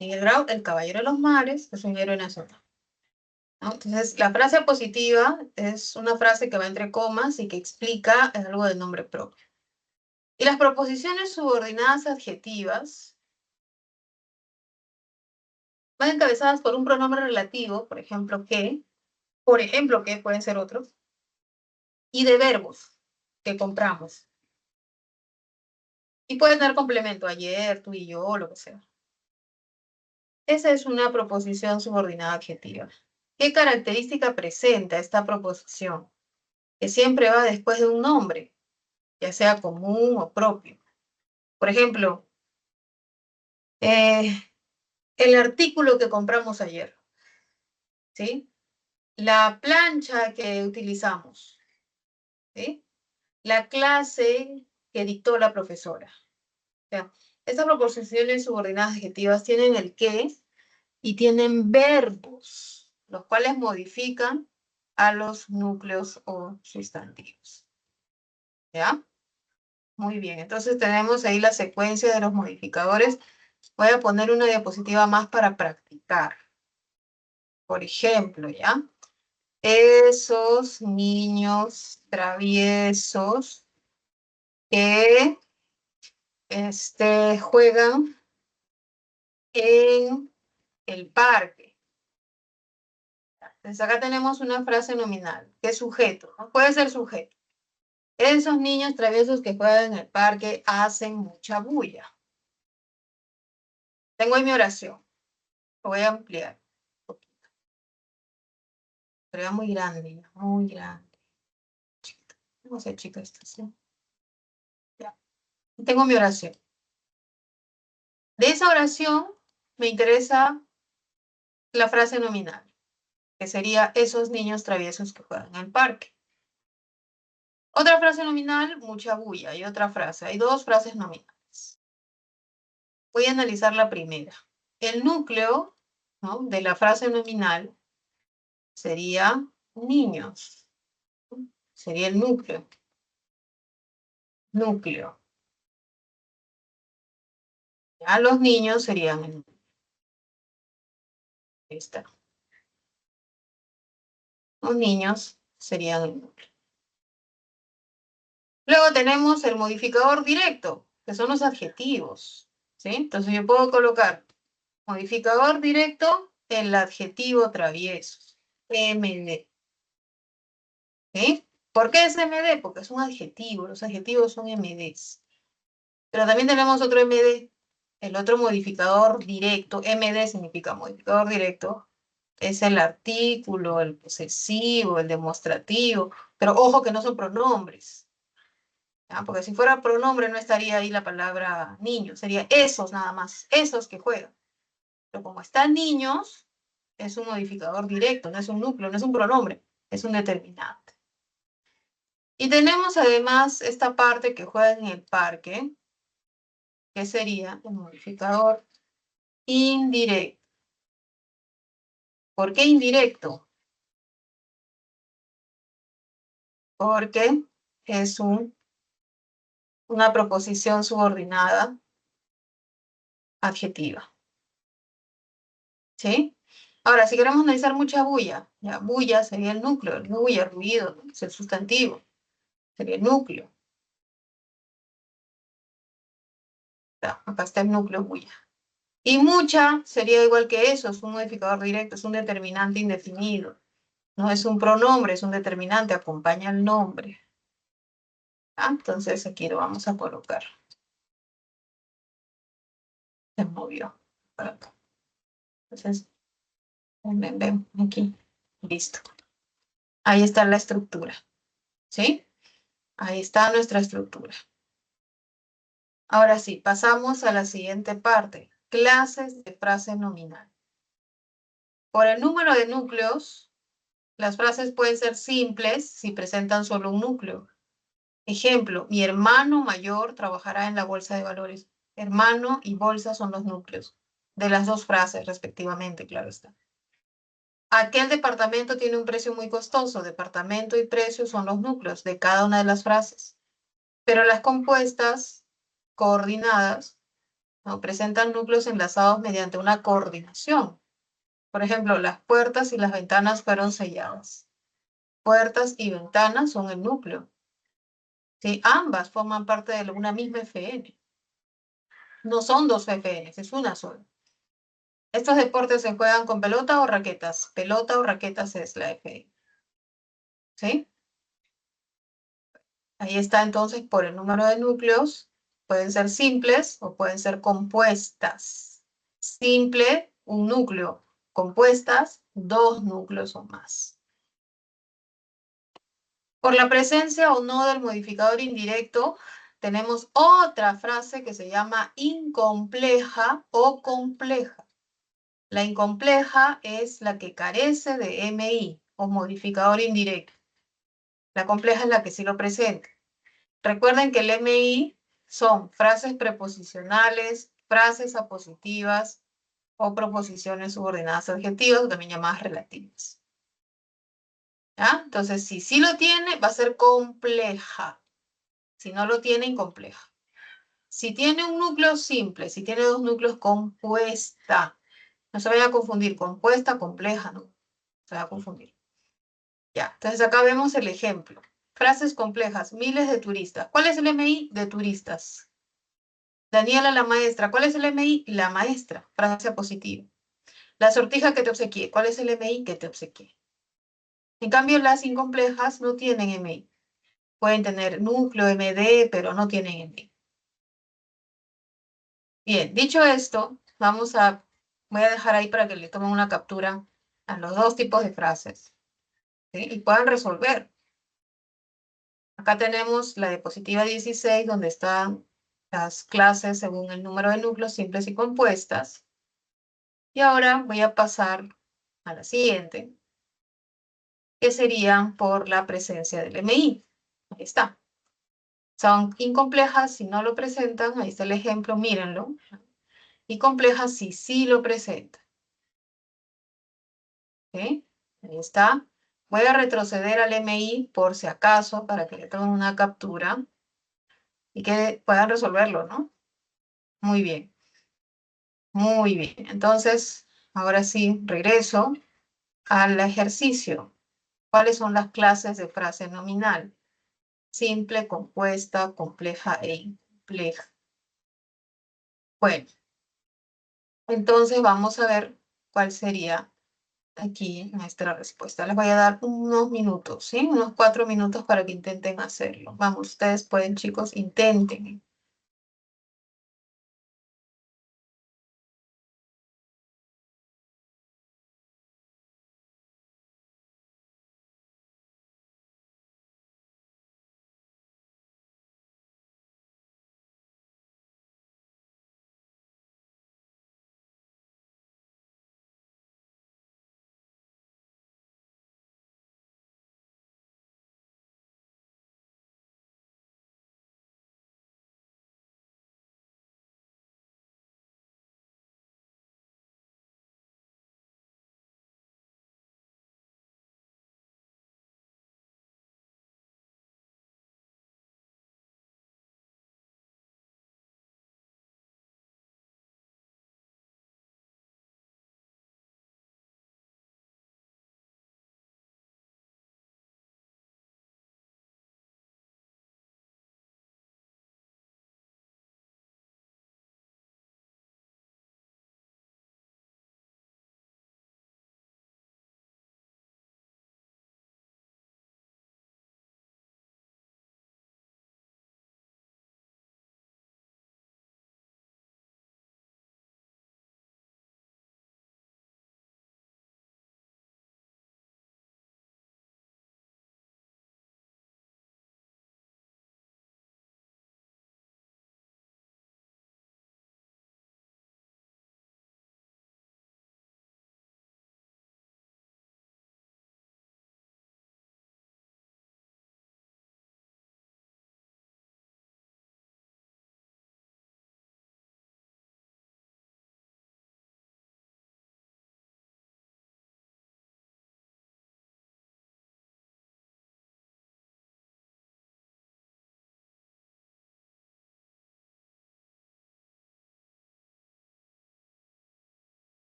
Miguel Grau, el caballero de los mares, es un héroe nacional, ¿no? Entonces, la frase positiva es una frase que va entre comas y que explica algo del nombre propio. Y las proposiciones subordinadas adjetivas van encabezadas por un pronombre relativo, por ejemplo, que, pueden ser otros, y de verbos que compramos. Y puede tener complemento, ayer, tú y yo, lo que sea. Esa es una proposición subordinada adjetiva. ¿Qué característica presenta esta proposición? Que siempre va después de un nombre, ya sea común o propio. Por ejemplo, el artículo que compramos ayer, ¿sí? La plancha que utilizamos, ¿sí? La clase que dictó la profesora. O sea, estas proposiciones subordinadas adjetivas tienen el qué y tienen verbos, los cuales modifican a los núcleos o sustantivos. ¿Ya? Muy bien, entonces tenemos ahí la secuencia de los modificadores. Voy a poner una diapositiva más para practicar. Por ejemplo, ¿ya? Esos niños traviesos que juegan en el parque. Entonces acá tenemos una frase nominal, que es sujeto, ¿no? Puede ser sujeto. Esos niños traviesos que juegan en el parque hacen mucha bulla. Tengo ahí mi oración. Lo voy a ampliar. Pero era muy grande, muy grande. Chiquita. No sé, chica, esta, ¿sí? Ya. Tengo mi oración. De esa oración me interesa la frase nominal, que sería esos niños traviesos que juegan en el parque. Otra frase nominal, mucha bulla. Y otra frase. Hay dos frases nominales. Voy a analizar la primera. El núcleo, ¿no?, de la frase nominal sería niños. Sería el núcleo. Núcleo. Ya los niños serían el núcleo. Ahí está. Los niños serían el núcleo. Luego tenemos el modificador directo, que son los adjetivos. ¿Sí? Entonces yo puedo colocar modificador directo, el adjetivo travieso. MD. ¿Sí? ¿Por qué es MD? Porque es un adjetivo. Los adjetivos son MDs. Pero también tenemos otro MD. El otro modificador directo. MD significa modificador directo. Es el artículo, el posesivo, el demostrativo. Pero ojo que no son pronombres. ¿Ya? Porque si fuera pronombre no estaría ahí la palabra niño. Sería esos nada más. Esos que juegan. Pero como están niños, es un modificador directo. No es un núcleo, no es un pronombre. Es un determinante. Y tenemos además esta parte que juega en el parque, que sería el modificador indirecto. ¿Por qué indirecto? Porque es una proposición subordinada adjetiva. ¿Sí? Ahora, si queremos analizar mucha bulla, ya bulla sería el núcleo, el bulla, ruido, es el sustantivo, sería el núcleo. Ya, acá está el núcleo bulla. Y mucha sería igual que eso, es un modificador directo, es un determinante indefinido. No es un pronombre, es un determinante, acompaña el nombre. ¿Ah? Entonces aquí lo vamos a colocar. Se movió para acá. Entonces, ven, aquí. Listo. Ahí está la estructura. ¿Sí? Ahí está nuestra estructura. Ahora sí, pasamos a la siguiente parte. Clases de frase nominal. Por el número de núcleos, las frases pueden ser simples si presentan solo un núcleo. Ejemplo, mi hermano mayor trabajará en la bolsa de valores. Hermano y bolsa son los núcleos de las dos frases respectivamente, claro está. Aquel departamento tiene un precio muy costoso. Departamento y precio son los núcleos de cada una de las frases. Pero las compuestas coordinadas, ¿no?, presentan núcleos enlazados mediante una coordinación. Por ejemplo, las puertas y las ventanas fueron selladas. Puertas y ventanas son el núcleo. ¿Sí? Ambas forman parte de una misma FN. No son dos FNs, es una sola. Estos deportes se juegan con pelota o raquetas. Pelota o raquetas es la FN. ¿Sí? Ahí está entonces por el número de núcleos. Pueden ser simples o pueden ser compuestas. Simple, un núcleo. Compuestas, dos núcleos o más. Por la presencia o no del modificador indirecto, tenemos otra frase que se llama incompleja o compleja. La incompleja es la que carece de MI o modificador indirecto. La compleja es la que sí lo presenta. Recuerden que el MI son frases preposicionales, frases apositivas o proposiciones subordinadas adjetivas, también llamadas relativas. ¿Ya? Entonces, si sí lo tiene, va a ser compleja. Si no lo tiene, incompleja. Si tiene un núcleo simple, si tiene dos núcleos, compuesta. No se vaya a confundir, compuesta, compleja, no. Se va a confundir. Ya, entonces acá vemos el ejemplo. Frases complejas, miles de turistas. ¿Cuál es el MI? De turistas. Daniela, la maestra. ¿Cuál es el MI? La maestra. Frase positiva. La sortija que te obsequié. ¿Cuál es el MI? Que te obsequié. En cambio, las incomplejas no tienen MI. Pueden tener núcleo, MD, pero no tienen MI. Bien, dicho esto, voy a dejar ahí para que le tomen una captura a los dos tipos de frases, ¿sí? Y puedan resolver. Acá tenemos la diapositiva 16, donde están las clases según el número de núcleos simples y compuestas. Y ahora voy a pasar a la siguiente, que sería por la presencia del MI. Ahí está. Son incomplejas si no lo presentan, ahí está el ejemplo, mírenlo. Y complejas si sí lo presentan. ¿Ok? Ahí está. Voy a retroceder al MI por si acaso, para que le tomen una captura y que puedan resolverlo, ¿no? Muy bien, muy bien. Entonces, ahora sí, regreso al ejercicio. ¿Cuáles son las clases de frase nominal? Simple, compuesta, compleja e incompleja. Bueno, entonces vamos a ver cuál sería aquí nuestra respuesta. Les voy a dar unos minutos, ¿sí? Unos 4 minutos para que intenten hacerlo. Vamos, ustedes pueden, chicos, intenten.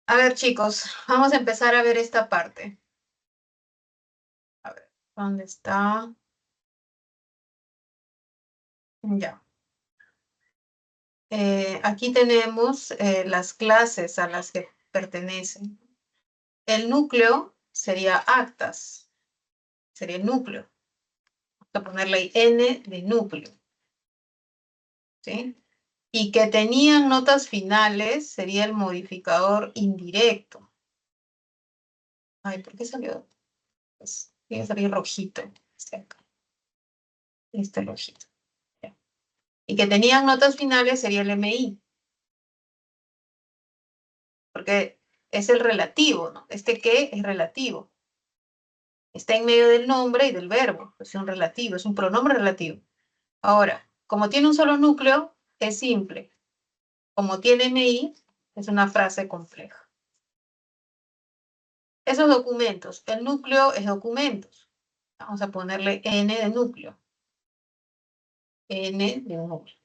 A ver, chicos, vamos a empezar a ver esta parte. A ver, ¿dónde está? Ya. Aquí tenemos las clases a las que pertenecen. El núcleo sería actas, sería el núcleo. Vamos a ponerle ahí N de núcleo, ¿sí? Y que tenían notas finales sería el modificador indirecto. Ay, ¿por qué salió? Pues, tiene que salir rojito. Este rojito. Ya. Y que tenían notas finales sería el MI, porque es el relativo, ¿no? Este que es relativo. Está en medio del nombre y del verbo. Es un relativo, es un pronombre relativo. Ahora, como tiene un solo núcleo, es simple. Como tiene MI, es una frase compleja. Esos documentos, el núcleo es documentos. Vamos a ponerle N de núcleo. N de núcleo.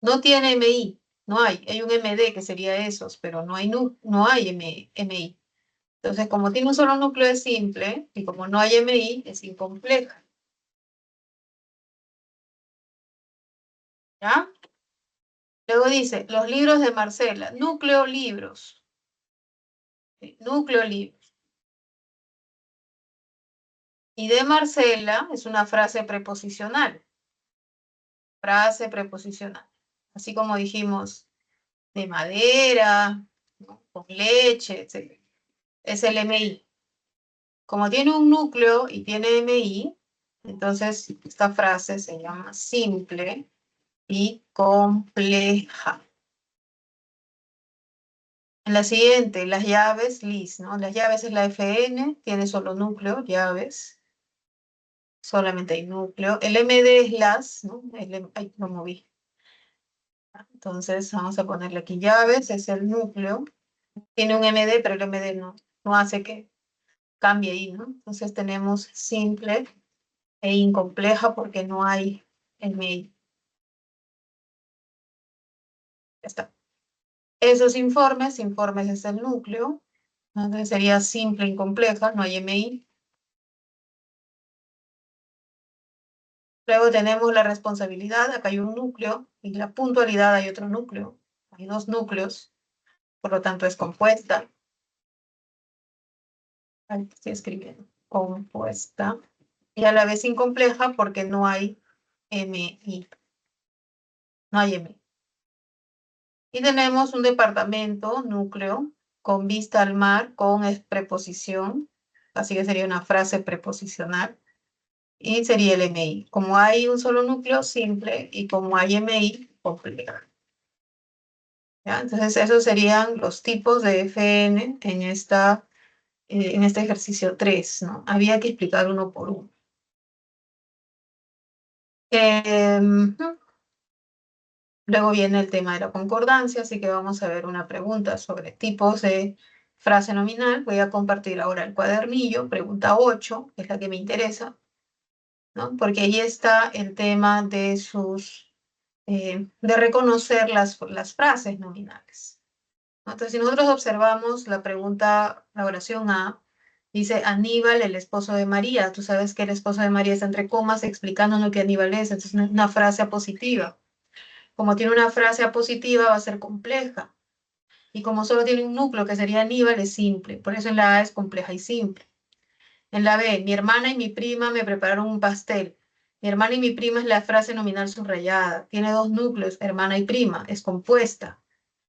No tiene MI, no hay. Hay un MD que sería esos, pero no hay, no hay MI. Entonces, como tiene un solo núcleo es simple, y como no hay MI, es incompleja. ¿Ya? Luego dice, los libros de Marcela, núcleo libros. ¿Sí? Núcleo libros. Y de Marcela es una frase preposicional. Frase preposicional. Así como dijimos, de madera, ¿no? Con leche, etc. Es el MI. Como tiene un núcleo y tiene MI, entonces esta frase se llama simple y compleja. En la siguiente, las llaves, LIS, ¿no? Las llaves es la FN, tiene solo núcleo, llaves, solamente hay núcleo. El MD es las, ¿no? Ay, lo moví. Entonces vamos a ponerle aquí llaves, es el núcleo. Tiene un MD, pero el MD no hace que cambie ahí, ¿no? Entonces tenemos simple e incompleja porque no hay MI. Ya está. Esos informes es el núcleo, ¿no? Entonces sería simple, incompleja, no hay MI. Luego tenemos la responsabilidad, acá hay un núcleo, y la puntualidad hay otro núcleo. Hay dos núcleos, por lo tanto es compuesta. Ahí estoy escribiendo. Compuesta. Y a la vez incompleja porque no hay MI. No hay MI. Y tenemos un departamento, núcleo, con vista al mar, con preposición. Así que sería una frase preposicional. Y sería el MI. Como hay un solo núcleo, simple, y como hay MI, compleja. ¿Ya? Entonces, esos serían los tipos de FN en este ejercicio 3, ¿no? Había que explicar uno por uno. Luego viene el tema de la concordancia, así que vamos a ver una pregunta sobre tipos de frase nominal. Voy a compartir ahora el cuadernillo, pregunta 8, que es la que me interesa, ¿no? Porque ahí está el tema de de reconocer las frases nominales. Entonces, si nosotros observamos la pregunta, la oración A, dice Aníbal, el esposo de María. Tú sabes que el esposo de María está entre comas explicándonos que Aníbal es, entonces es una frase apositiva. Como tiene una frase apositiva, va a ser compleja. Y como solo tiene un núcleo, que sería Aníbal, es simple. Por eso en la A es compleja y simple. En la B, mi hermana y mi prima me prepararon un pastel. Mi hermana y mi prima es la frase nominal subrayada. Tiene dos núcleos, hermana y prima. Es compuesta.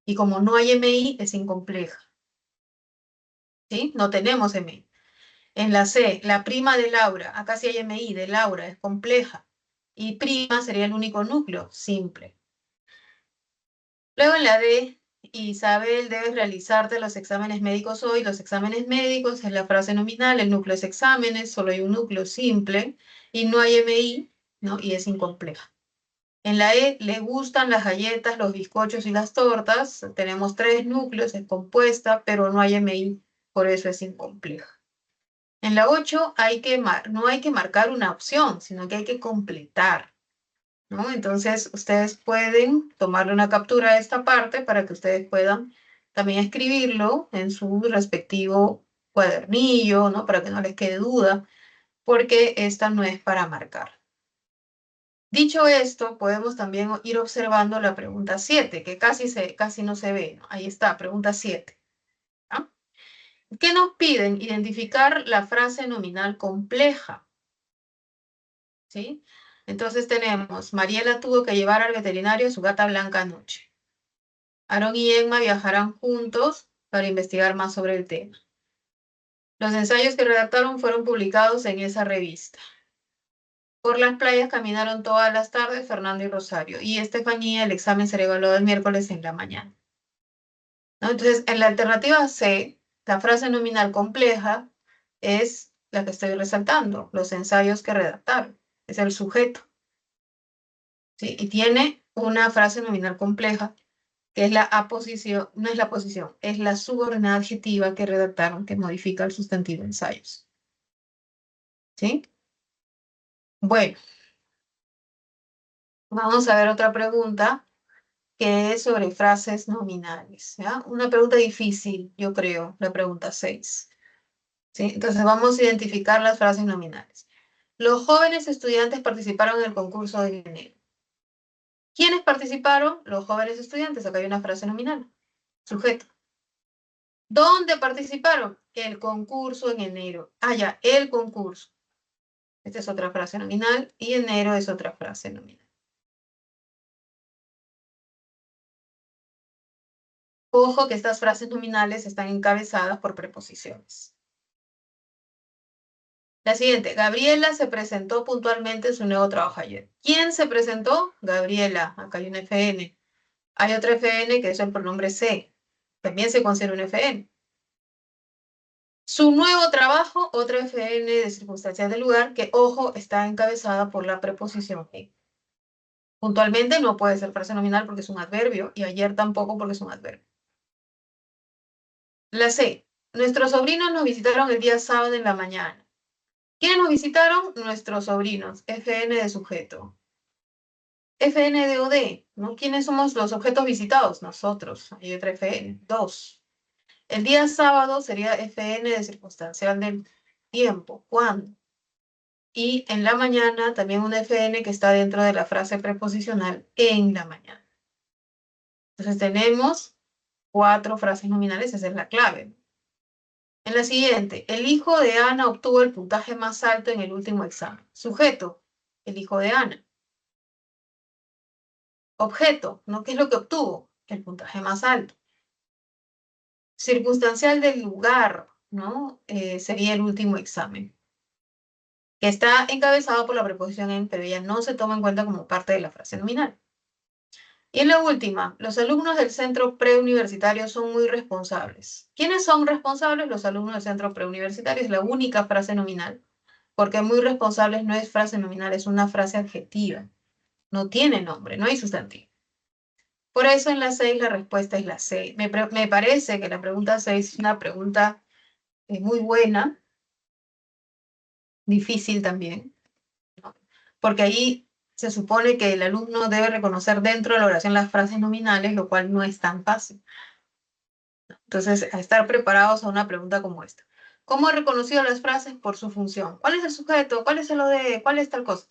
Y como no hay MI, es incompleja. ¿Sí? No tenemos MI. En la C, la prima de Laura. Acá sí hay MI, de Laura, es compleja. Y prima sería el único núcleo, simple. Luego en la D, Isabel, debes realizarte los exámenes médicos hoy. Los exámenes médicos es la frase nominal, el núcleo es exámenes, solo hay un núcleo simple y no hay MI, ¿no? Y es incompleja. En la E, le gustan las galletas, los bizcochos y las tortas. Tenemos tres núcleos, es compuesta, pero no hay MI, por eso es incompleja. En la 8 no hay que marcar una opción, sino que hay que completar, ¿no? Entonces, ustedes pueden tomarle una captura a esta parte para que ustedes puedan también escribirlo en su respectivo cuadernillo, ¿no? Para que no les quede duda, porque esta no es para marcar. Dicho esto, podemos también ir observando la pregunta 7, que casi no se ve, ¿no? Ahí está, pregunta 7. ¿Ah? ¿Qué nos piden? Identificar la frase nominal compleja. ¿Sí? Entonces tenemos, Mariela tuvo que llevar al veterinario a su gata blanca anoche. Aarón y Emma viajarán juntos para investigar más sobre el tema. Los ensayos que redactaron fueron publicados en esa revista. Por las playas caminaron todas las tardes Fernando y Rosario. Y Estefanía, el examen será evaluado el miércoles en la mañana. ¿No? Entonces, en la alternativa C, la frase nominal compleja es la que estoy resaltando, los ensayos que redactaron. Es el sujeto. ¿Sí? Y tiene una frase nominal compleja, que es la aposición, no es la posición, es la subordinada adjetiva que redactaron, que modifica el sustantivo ensayos. ¿Sí? Bueno, vamos a ver otra pregunta que es sobre frases nominales. ¿Ya? Una pregunta difícil, yo creo, la pregunta 6. ¿Sí? Entonces vamos a identificar las frases nominales. Los jóvenes estudiantes participaron en el concurso de enero. ¿Quiénes participaron? Los jóvenes estudiantes. Acá hay una frase nominal. Sujeto. ¿Dónde participaron? El concurso en enero. Ah, ya, el concurso. Esta es otra frase nominal y enero es otra frase nominal. Ojo que estas frases nominales están encabezadas por preposiciones. La siguiente, Gabriela se presentó puntualmente en su nuevo trabajo ayer. ¿Quién se presentó? Gabriela. Acá hay una FN. Hay otra FN que es el pronombre se. También se considera un FN. Su nuevo trabajo, otra FN de circunstancias del lugar, que, ojo, está encabezada por la preposición en. Puntualmente no puede ser frase nominal porque es un adverbio, y ayer tampoco porque es un adverbio. La C. Nuestros sobrinos nos visitaron el día sábado en la mañana. ¿Quiénes nos visitaron? Nuestros sobrinos. FN de sujeto. FN de OD, ¿no? ¿Quiénes somos los objetos visitados? Nosotros. Hay otra FN. 2. El día sábado sería FN de circunstancial del tiempo. ¿Cuándo? Y en la mañana también un FN que está dentro de la frase preposicional en la mañana. Entonces tenemos 4 frases nominales, esa es la clave. En la siguiente, el hijo de Ana obtuvo el puntaje más alto en el último examen. Sujeto, el hijo de Ana. Objeto, ¿no? ¿Qué es lo que obtuvo? El puntaje más alto. Circunstancial del lugar, ¿no? Sería el último examen, que está encabezado por la preposición en, pero ya no se toma en cuenta como parte de la frase nominal. Y en la última, los alumnos del centro preuniversitario son muy responsables. ¿Quiénes son responsables? Los alumnos del centro preuniversitario. Es la única frase nominal, porque muy responsables no es frase nominal, es una frase adjetiva. No tiene nombre, no hay sustantivo. Por eso en la 6 la respuesta es la C. Me parece que la pregunta 6 es una pregunta muy buena, difícil también, ¿no? Porque ahí se supone que el alumno debe reconocer dentro de la oración las frases nominales, lo cual no es tan fácil. Entonces, a estar preparados a una pregunta como esta. ¿Cómo he reconocido las frases por su función? ¿Cuál es el sujeto? ¿Cuál es el OD? ¿Cuál es tal cosa?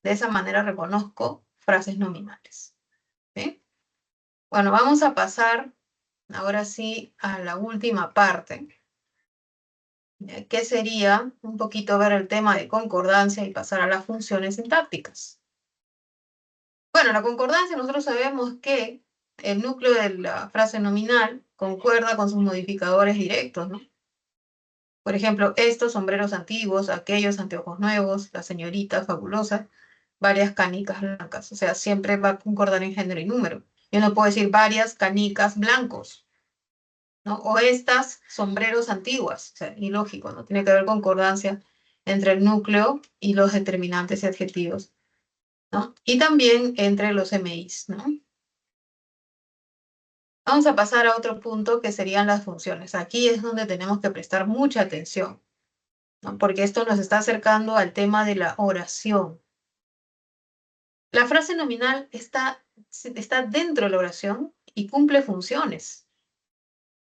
De esa manera reconozco frases nominales. ¿Sí? Bueno, vamos a pasar ahora sí a la última parte, que sería un poquito ver el tema de concordancia y pasar a las funciones sintácticas. Bueno, la concordancia nosotros sabemos que el núcleo de la frase nominal concuerda con sus modificadores directos, ¿no? Por ejemplo, estos sombreros antiguos, aquellos anteojos nuevos, la señorita fabulosa, varias canicas blancas. O sea, siempre va a concordar en género y número. Yo no puedo decir varias canicas blancos, ¿no? O estas sombreros antiguas. O sea, ilógico, ¿no? Tiene que haber concordancia entre el núcleo y los determinantes y adjetivos, ¿no? Y también entre los MIs, ¿no? Vamos a pasar a otro punto que serían las funciones. Aquí es donde tenemos que prestar mucha atención, ¿no? Porque esto nos está acercando al tema de la oración. La frase nominal está dentro de la oración y cumple funciones.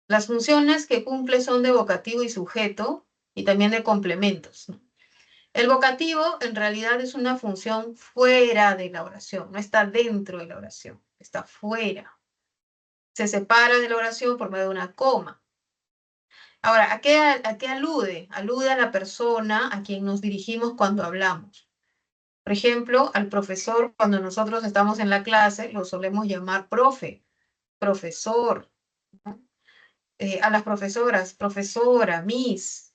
Las funciones que cumple son de vocativo y sujeto y también de complementos, ¿no? El vocativo en realidad es una función fuera de la oración, no está dentro de la oración, está fuera. Se separa de la oración por medio de una coma. Ahora, ¿a qué alude? Alude a la persona a quien nos dirigimos cuando hablamos. Por ejemplo, al profesor, cuando nosotros estamos en la clase, lo solemos llamar profe, profesor, ¿no? A las profesoras, profesora, miss.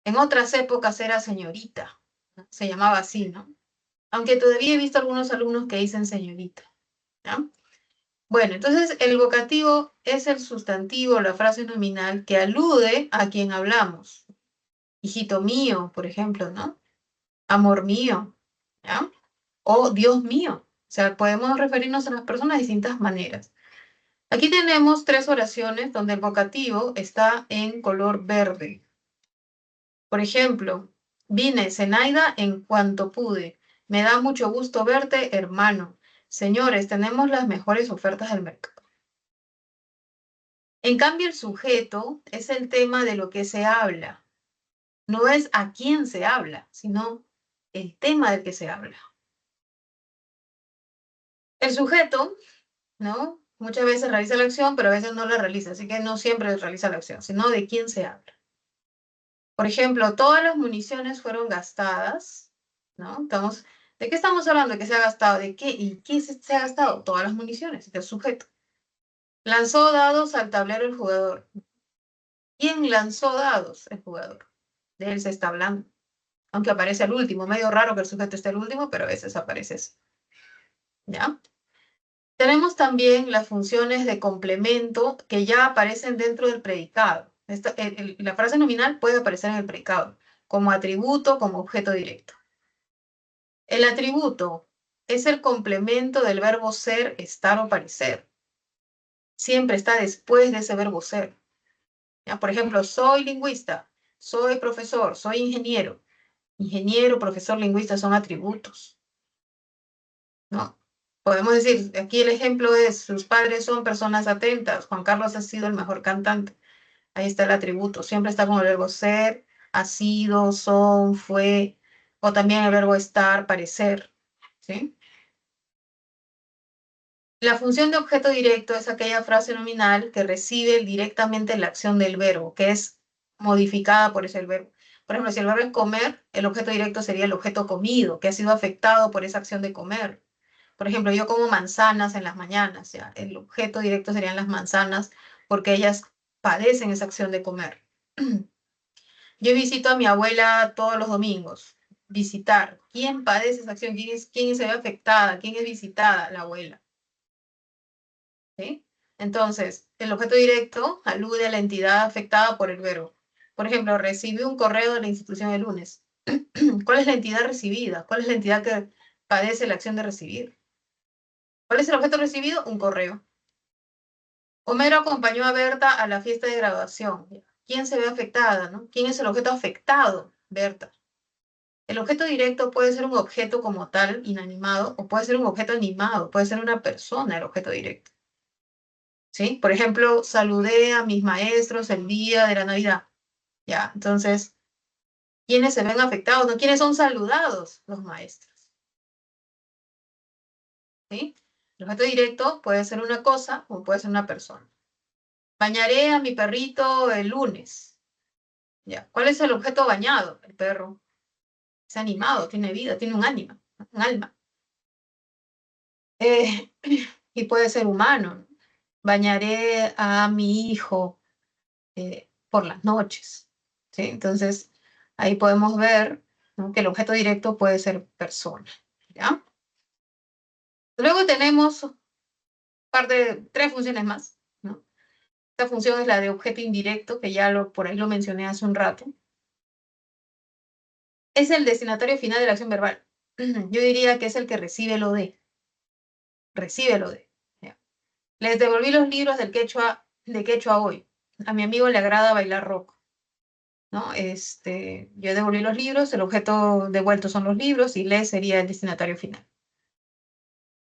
En otras épocas era señorita, ¿no? Se llamaba así, ¿no? Aunque todavía he visto algunos alumnos que dicen señorita, ¿no? Bueno, entonces el vocativo es el sustantivo, la frase nominal que alude a quien hablamos. Hijito mío, por ejemplo, ¿no? Amor mío, ¿ya? O Dios mío. O sea, podemos referirnos a las personas de distintas maneras. Aquí tenemos 3 oraciones donde el vocativo está en color verde. Por ejemplo, vine, Zenaida, en cuanto pude. Me da mucho gusto verte, hermano. Señores, tenemos las mejores ofertas del mercado. En cambio, el sujeto es el tema de lo que se habla. No es a quién se habla, sino el tema del que se habla. El sujeto, ¿no? Muchas veces realiza la acción, pero a veces no la realiza, así que no siempre realiza la acción, sino de quién se habla. Por ejemplo, todas las municiones fueron gastadas, ¿no? ¿De qué estamos hablando? ¿De qué se ha gastado? ¿De qué? ¿Y qué se ha gastado? Todas las municiones, del sujeto. Lanzó dados al tablero el jugador. ¿Quién lanzó dados? El jugador. De él se está hablando. Aunque aparece el último, medio raro que el sujeto esté el último, pero a veces aparece eso. ¿Ya? Tenemos también las funciones de complemento que ya aparecen dentro del predicado. La frase nominal puede aparecer en el predicado, como atributo, como objeto directo. El atributo es el complemento del verbo ser, estar o parecer. Siempre está después de ese verbo ser. ¿Ya? Por ejemplo, soy lingüista, soy profesor, soy ingeniero. Ingeniero, profesor, lingüista son atributos, ¿no? Podemos decir, aquí el ejemplo es, sus padres son personas atentas, Juan Carlos ha sido el mejor cantante. Ahí está el atributo, siempre está con el verbo ser, ha sido, son, fue, o también el verbo estar, parecer, ¿sí? La función de objeto directo es aquella frase nominal que recibe directamente la acción del verbo, que es modificada por ese verbo. Por ejemplo, si el verbo es comer, el objeto directo sería el objeto comido, que ha sido afectado por esa acción de comer. Por ejemplo, yo como manzanas en las mañanas, ¿ya? El objeto directo serían las manzanas porque ellas padecen esa acción de comer. Yo visito a mi abuela todos los domingos. Visitar. ¿Quién padece esa acción? ¿Quién se ve afectada? ¿Quién es visitada? La abuela. ¿Sí? Entonces, el objeto directo alude a la entidad afectada por el verbo. Por ejemplo, recibí un correo de la institución el lunes. ¿Cuál es la entidad recibida? ¿Cuál es la entidad que padece la acción de recibir? ¿Cuál es el objeto recibido? Un correo. Homero acompañó a Berta a la fiesta de graduación. ¿Quién se ve afectada, no? ¿Quién es el objeto afectado? Berta. El objeto directo puede ser un objeto como tal, inanimado, o puede ser un objeto animado, puede ser una persona el objeto directo. ¿Sí? Por ejemplo, saludé a mis maestros el día de la Navidad. Ya, entonces, ¿quiénes se ven afectados? ¿No? ¿Quiénes son saludados? Los maestros. ¿Sí? El objeto directo puede ser una cosa o puede ser una persona. Bañaré a mi perrito el lunes. Ya. ¿Cuál es el objeto bañado? El perro. Es animado, tiene vida, tiene un ánima, un alma. Eh, y puede ser humano, ¿no? Bañaré a mi hijo por las noches, ¿sí? Entonces, ahí podemos ver, ¿no?, que el objeto directo puede ser persona, ¿ya? Luego tenemos tres funciones más, ¿no? Esta función es la de objeto indirecto, que ya por ahí lo mencioné hace un rato. Es el destinatario final de la acción verbal. Yo diría que es el que recibe lo de. ¿Ya? Les devolví los libros de quechua hoy. A mi amigo le agrada bailar rock, ¿no? Yo devolví los libros, el objeto devuelto son los libros y le sería el destinatario final.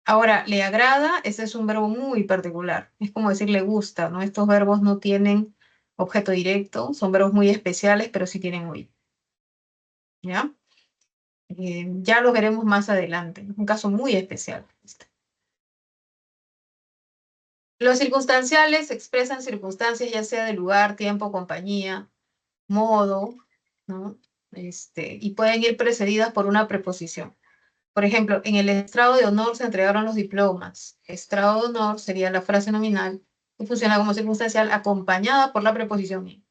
Ahora, le agrada, ese es un verbo muy particular. Es como decir le gusta, ¿no? Estos verbos no tienen objeto directo, son verbos muy especiales, pero sí tienen OI, ¿ya? Ya los veremos más adelante. Es un caso muy especial. Los circunstanciales expresan circunstancias ya sea de lugar, tiempo, compañía, modo, ¿no? Y pueden ir precedidas por una preposición. Por ejemplo, en el estrado de honor se entregaron los diplomas. Estrado de honor sería la frase nominal que funciona como circunstancial acompañada por la preposición in.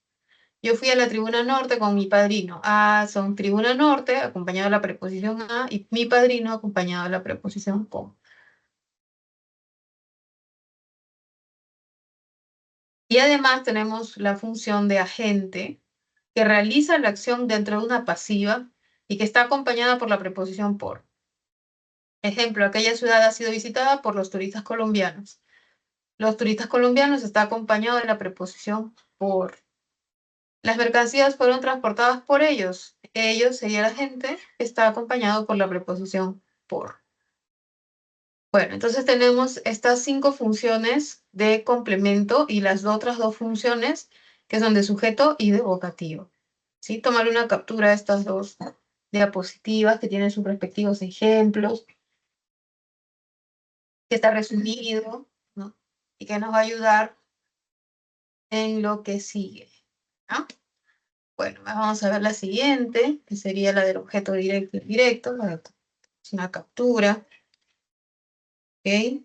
Yo fui a la tribuna norte con mi padrino. Ah, son tribuna norte acompañado de la preposición a y mi padrino acompañado de la preposición con. Y además tenemos la función de agente que realiza la acción dentro de una pasiva y que está acompañada por la preposición por. Ejemplo, aquella ciudad ha sido visitada por los turistas colombianos. Los turistas colombianos está acompañado de la preposición por. Las mercancías fueron transportadas por ellos. Ellos sería la gente, está acompañado por la preposición por. Bueno, entonces tenemos estas 5 funciones de complemento y las otras 2 funciones que son de sujeto y de vocativo. ¿Sí? Tomar una captura de estas 2 diapositivas que tienen sus respectivos ejemplos, que está resumido, ¿no? Y que nos va a ayudar en lo que sigue, ¿no? Bueno, vamos a ver la siguiente, que sería la del objeto directo y indirecto. Es una captura, ¿ok?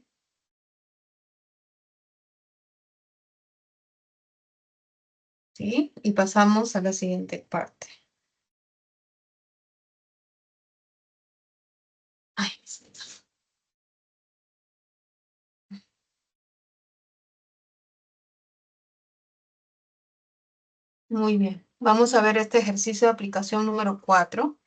¿Sí? Y pasamos a la siguiente parte. Ay, muy bien. Vamos a ver este ejercicio de aplicación número 4,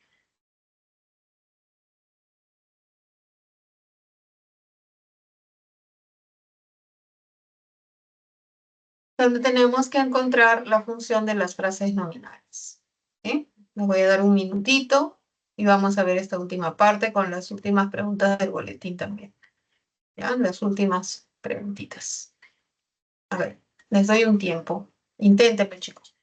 donde tenemos que encontrar la función de las frases nominales. ¿Sí? Les voy a dar un minutito y vamos a ver esta última parte con las últimas preguntas del boletín también. ¿Ya? Las últimas preguntitas. A ver, les doy un tiempo. Inténtenlo, chicos.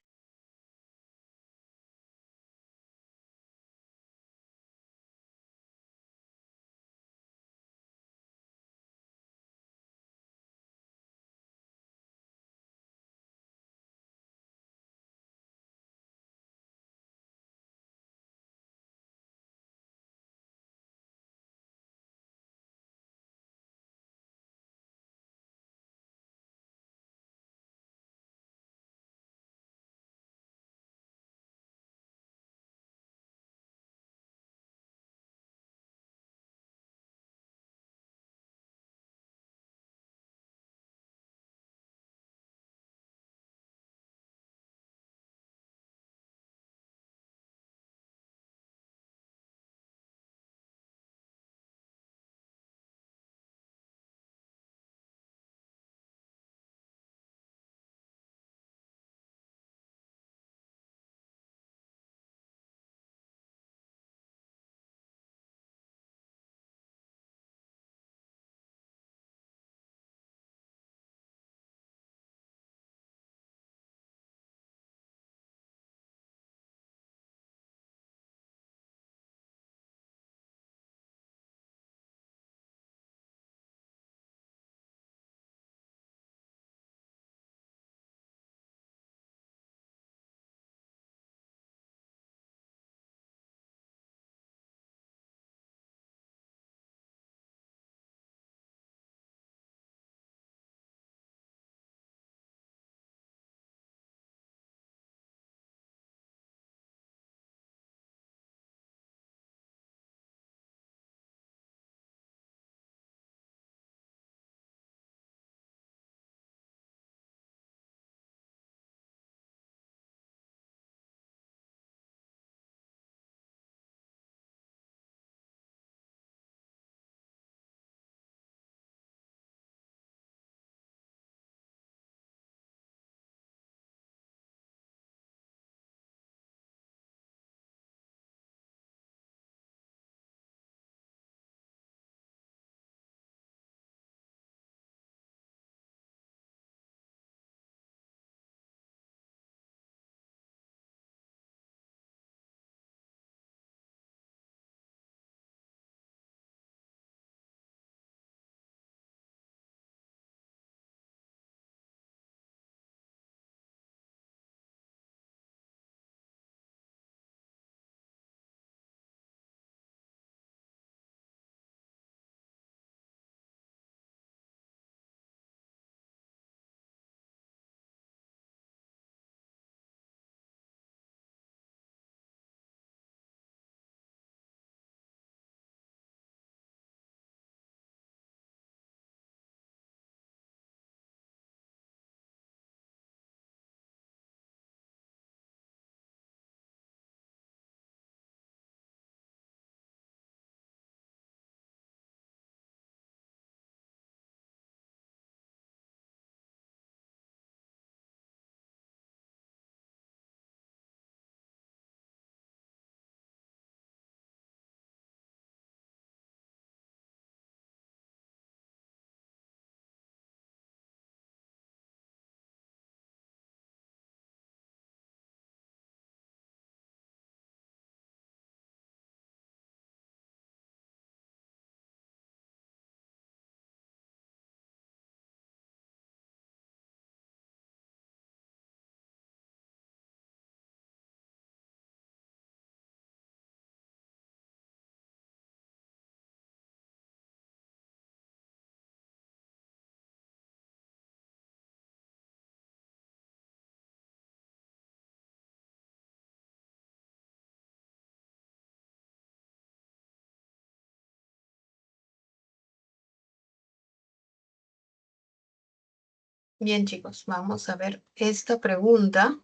Bien, chicos, vamos a ver esta pregunta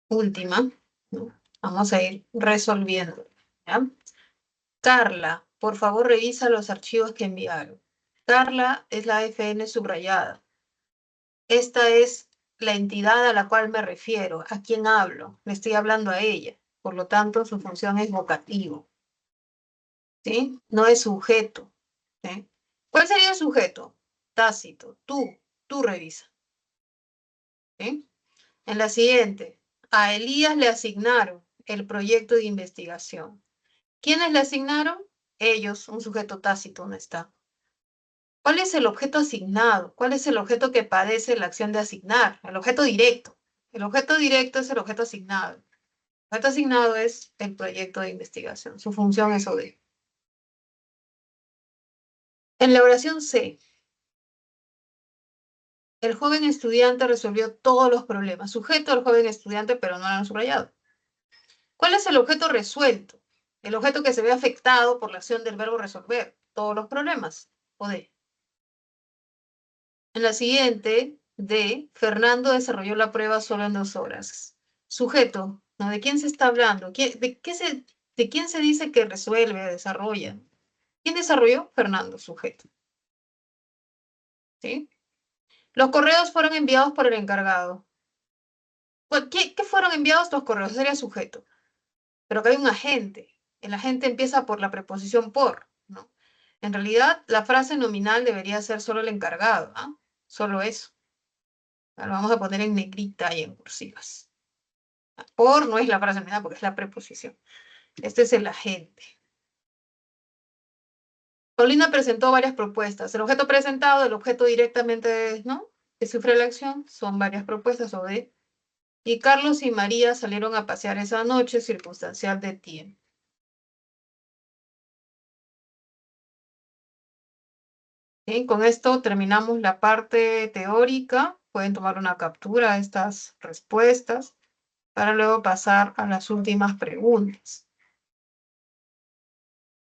última, ¿no? Vamos a ir resolviendo, ¿ya? Carla, por favor revisa los archivos que enviaron. Carla es la FN subrayada. Esta es la entidad a la cual me refiero, a quién hablo. Le estoy hablando a ella. Por lo tanto, su función es vocativo, ¿sí? No es sujeto, ¿sí? ¿Cuál sería el sujeto? Tácito. Tú revisa, ¿sí? En la siguiente, a Elías le asignaron el proyecto de investigación. ¿Quiénes le asignaron? Ellos, un sujeto tácito, ¿no está? ¿Cuál es el objeto asignado? ¿Cuál es el objeto que padece la acción de asignar? El objeto directo. El objeto directo es el objeto asignado. El objeto asignado es el proyecto de investigación. Su función es OD. En la oración C, el joven estudiante resolvió todos los problemas. Sujeto al joven estudiante, pero no lo han subrayado. ¿Cuál es el objeto resuelto? El objeto que se ve afectado por la acción del verbo resolver. Todos los problemas. OD. En la siguiente, D, Fernando desarrolló la prueba solo en 2 horas. Sujeto, ¿no? ¿De quién se está hablando? ¿De quién se dice que resuelve, desarrolla? ¿Quién desarrolló? Fernando, sujeto. ¿Sí? Los correos fueron enviados por el encargado. ¿Qué fueron enviados los correos? Sería sujeto. Pero que hay un agente. El agente empieza por la preposición por, ¿no? En realidad, la frase nominal debería ser solo el encargado, ¿ah? Solo eso. Lo vamos a poner en negrita y en cursivas. Por no es la frase nominal porque es la preposición. Este es el agente. Paulina presentó varias propuestas. El objeto presentado, el objeto directamente, ¿no? Que sufre la acción, son varias propuestas o de. Y Carlos y María salieron a pasear esa noche, circunstancial de tiempo. ¿Sí? Con esto terminamos la parte teórica. Pueden tomar una captura de estas respuestas para luego pasar a las últimas preguntas.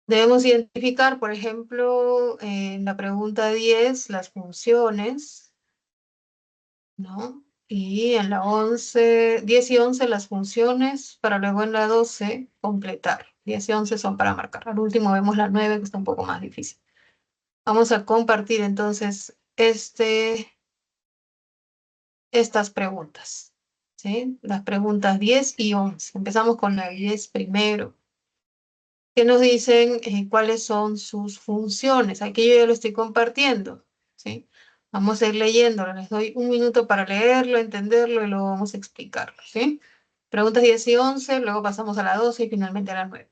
Debemos identificar, por ejemplo, en la pregunta 10, las funciones, ¿no? Y en la 11, 10 y 11 las funciones, para luego en la 12 completar. 10 y 11 son para marcar. Al último vemos la 9, que está un poco más difícil. Vamos a compartir entonces estas preguntas, ¿sí? Las preguntas 10 y 11. Empezamos con la 10 primero, que nos dicen cuáles son sus funciones. Aquí yo ya lo estoy compartiendo, ¿sí? Vamos a ir leyéndolo. Les doy un minuto para leerlo, entenderlo y luego vamos a explicarlo, ¿sí? Preguntas 10 y 11, luego pasamos a la 12 y finalmente a la 9.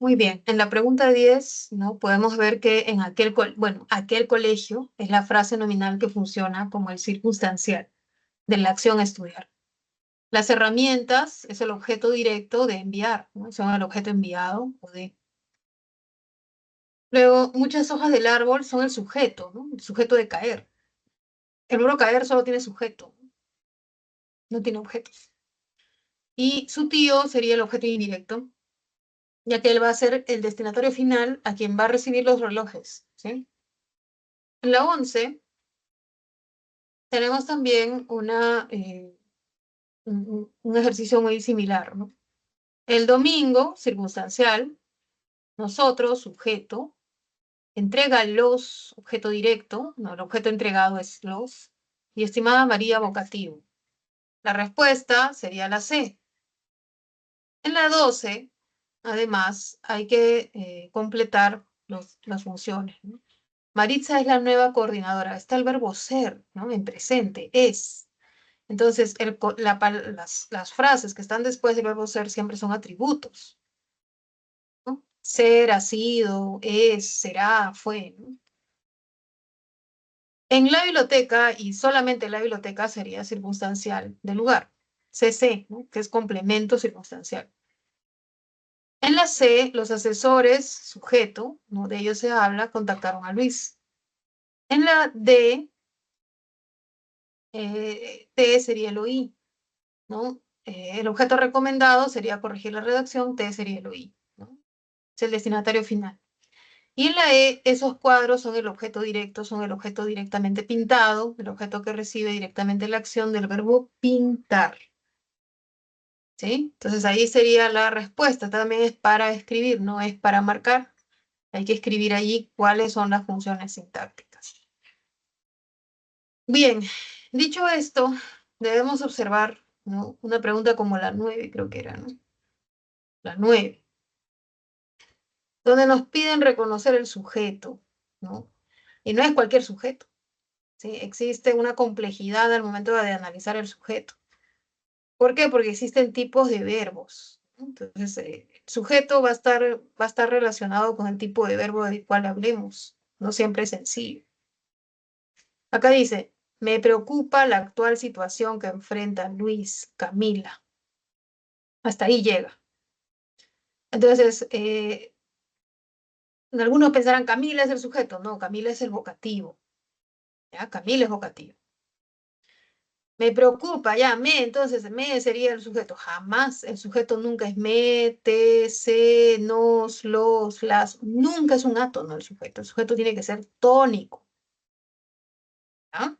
Muy bien. En la pregunta 10, ¿no? Podemos ver que en aquel colegio es la frase nominal que funciona como el circunstancial de la acción a estudiar. Las herramientas es el objeto directo de enviar, ¿no? Son el objeto enviado o de. Luego, muchas hojas del árbol son el sujeto, ¿no? El sujeto de caer. El verbo caer solo tiene sujeto, no tiene objetos. Y su tío sería el objeto indirecto, ya que él va a ser el destinatario final a quien va a recibir los relojes, ¿sí? En la 11 tenemos también un ejercicio muy similar, ¿no? El domingo, circunstancial, nosotros, sujeto, entrega los, objeto directo, no, el objeto entregado es los, y estimada María, vocativo. La respuesta sería la C. En la 12, además, hay que completar las funciones, ¿no? Maritza es la nueva coordinadora. Está el verbo ser, ¿no? En presente, es. Entonces, las frases que están después del verbo ser siempre son atributos, ¿no? Ser, ha sido, es, será, fue, ¿no? En la biblioteca, y solamente en la biblioteca, sería circunstancial del lugar. CC, ¿no? Que es complemento circunstancial. En la C, los asesores, sujeto, ¿no? De ellos se habla, contactaron a Luis. En la D, T sería el OI, ¿no? El objeto recomendado sería corregir la redacción, T sería el OI, ¿no? Es el destinatario final. Y en la E, esos cuadros son el objeto directo, son el objeto directamente pintado, el objeto que recibe directamente la acción del verbo pintar. ¿Sí? Entonces ahí sería la respuesta. También es para escribir, no es para marcar. Hay que escribir allí cuáles son las funciones sintácticas. Bien, dicho esto, debemos observar, ¿no? Una pregunta como la 9, creo que era, ¿no? La 9, donde nos piden reconocer el sujeto, ¿no? Y no es cualquier sujeto, ¿sí? Existe una complejidad al momento de analizar el sujeto. ¿Por qué? Porque existen tipos de verbos, ¿no? Entonces, el sujeto va a estar relacionado con el tipo de verbo del cual hablemos. No siempre es sencillo. Acá dice, me preocupa la actual situación que enfrentan Luis, Camila. Hasta ahí llega. Entonces, algunos pensarán, Camila es el sujeto. No, Camila es el vocativo. ¿Ya? Camila es vocativo. Me preocupa, ya, entonces me sería el sujeto. Jamás, el sujeto nunca es me, te, se, nos, los, las. Nunca es un átono el sujeto. El sujeto tiene que ser tónico. ¿Ya?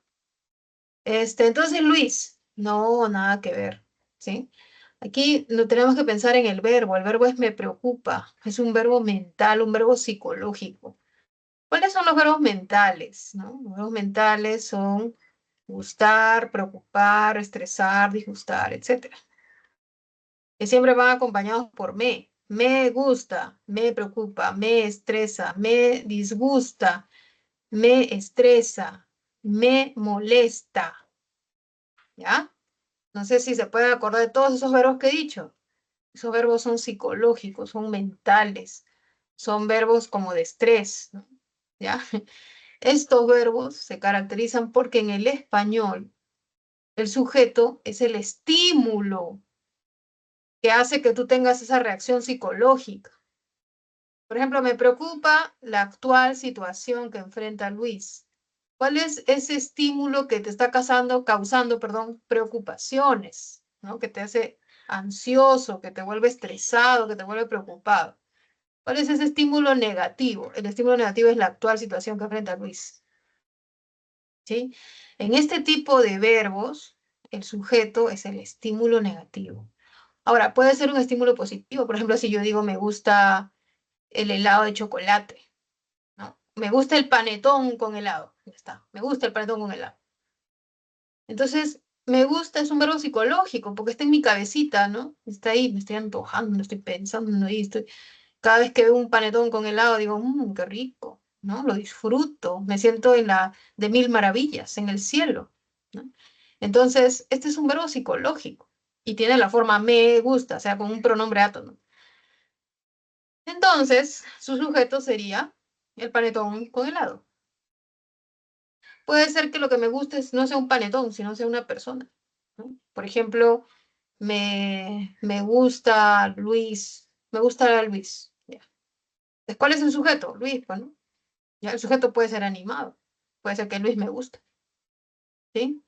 Entonces, Luis, no, nada que ver, ¿sí? Aquí no tenemos que pensar en el verbo. El verbo es me preocupa. Es un verbo mental, un verbo psicológico. ¿Cuáles son los verbos mentales, no? Los verbos mentales son gustar, preocupar, estresar, disgustar, etcétera. Que siempre van acompañados por me. Me gusta, me preocupa, me estresa, me disgusta, me estresa, me molesta, ¿ya? No sé si se pueden acordar de todos esos verbos que he dicho. Esos verbos son psicológicos, son mentales, son verbos como de estrés, ¿no? ¿Ya? Estos verbos se caracterizan porque en el español el sujeto es el estímulo que hace que tú tengas esa reacción psicológica. Por ejemplo, me preocupa la actual situación que enfrenta Luis. ¿Cuál es ese estímulo que te está causando, preocupaciones, ¿no? Que te hace ansioso, que te vuelve estresado, que te vuelve preocupado? ¿Cuál es ese estímulo negativo? El estímulo negativo es la actual situación que enfrenta Luis, ¿sí? En este tipo de verbos, el sujeto es el estímulo negativo. Ahora, puede ser un estímulo positivo. Por ejemplo, si yo digo me gusta el helado de chocolate, ¿no? Me gusta el panetón con helado. Ya está. Me gusta el panetón con helado. Entonces, me gusta es un verbo psicológico porque está en mi cabecita, ¿no? Está ahí, me estoy antojando, estoy pensando ahí, cada vez que veo un panetón con helado digo, qué rico, ¿no? Lo disfruto, me siento en la de mil maravillas, en el cielo, ¿no? Entonces, este es un verbo psicológico y tiene la forma me gusta, o sea, con un pronombre átono. Entonces, su sujeto sería el panetón con helado. Puede ser que lo que me guste no sea un panetón, sino sea una persona, ¿no? Por ejemplo, me gusta Luis, me gusta Luis. Ya. Entonces, ¿cuál es el sujeto? Luis, pues, ¿no? Ya, el sujeto puede ser animado, puede ser que Luis me guste, ¿sí?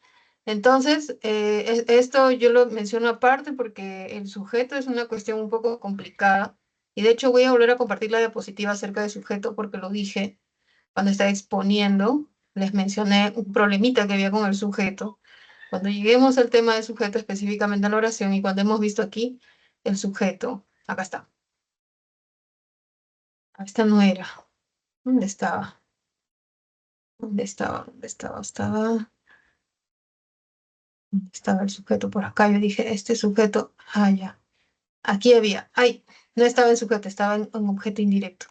Entonces, esto yo lo menciono aparte porque el sujeto es una cuestión un poco complicada y de hecho voy a volver a compartir la diapositiva acerca del sujeto porque lo dije cuando estaba exponiendo, les mencioné un problemita que había con el sujeto. Cuando lleguemos al tema del sujeto específicamente en la oración y cuando hemos visto aquí el sujeto, acá está. Esta no era. ¿Dónde estaba? ¿Dónde estaba? ¿Dónde estaba? ¿Dónde estaba el sujeto? Por acá yo dije, este sujeto, ya. Aquí había, ay, no estaba en sujeto, estaba en objeto indirecto,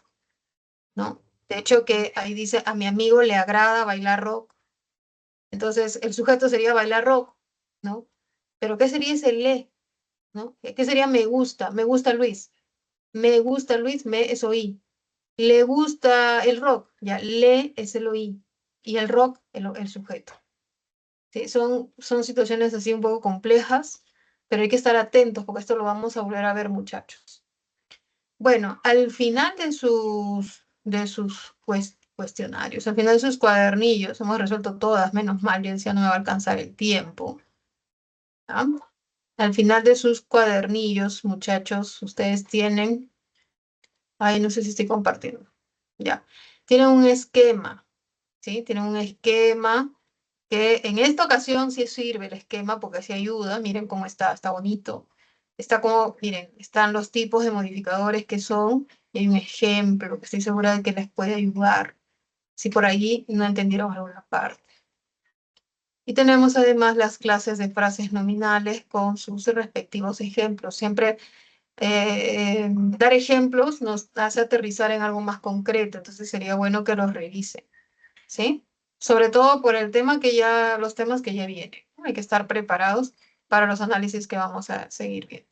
¿no? De hecho que ahí dice, a mi amigo le agrada bailar rock. Entonces el sujeto sería bailar rock, ¿no? Pero ¿qué sería ese le? ¿No? ¿Qué sería me gusta? Me gusta Luis. Me gusta Luis, me es oí. Le gusta el rock, ya, le es el oí. Y el rock, el sujeto. ¿Sí? Son situaciones así un poco complejas, pero hay que estar atentos porque esto lo vamos a volver a ver, muchachos. Bueno, al final de sus cuestionarios, al final de sus cuadernillos, hemos resuelto todas, menos mal, ya decía no me va a alcanzar el tiempo. ¿Ya? Al final de sus cuadernillos, muchachos, ustedes tienen, ay, no sé si estoy compartiendo, ya, tienen un esquema, ¿sí? Tienen un esquema que en esta ocasión sí sirve el esquema porque sí ayuda, miren cómo está bonito. Está como, miren, están los tipos de modificadores que son, y hay un ejemplo que estoy segura de que les puede ayudar, si por ahí no entendieron alguna parte. Y tenemos además las clases de frases nominales con sus respectivos ejemplos. Siempre dar ejemplos nos hace aterrizar en algo más concreto, entonces sería bueno que los revisen, ¿sí? Sobre todo por el tema los temas que ya vienen, ¿no? Hay que estar preparados para los análisis que vamos a seguir viendo.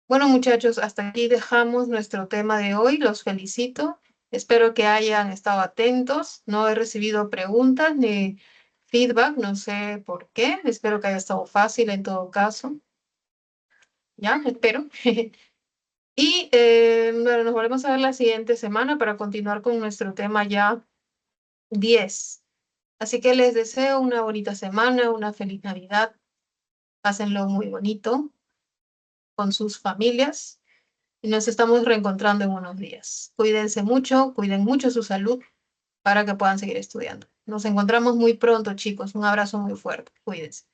Bueno, muchachos, hasta aquí dejamos nuestro tema de hoy. Los felicito. Espero que hayan estado atentos. No he recibido preguntas ni feedback, no sé por qué. Espero que haya estado fácil en todo caso. Ya, espero. Y bueno, nos volvemos a ver la siguiente semana para continuar con nuestro tema ya 10. Así que les deseo una bonita semana, una feliz Navidad. Pásenlo muy bonito con sus familias y nos estamos reencontrando en unos días. Cuídense mucho, cuiden mucho su salud para que puedan seguir estudiando. Nos encontramos muy pronto, chicos. Un abrazo muy fuerte. Cuídense.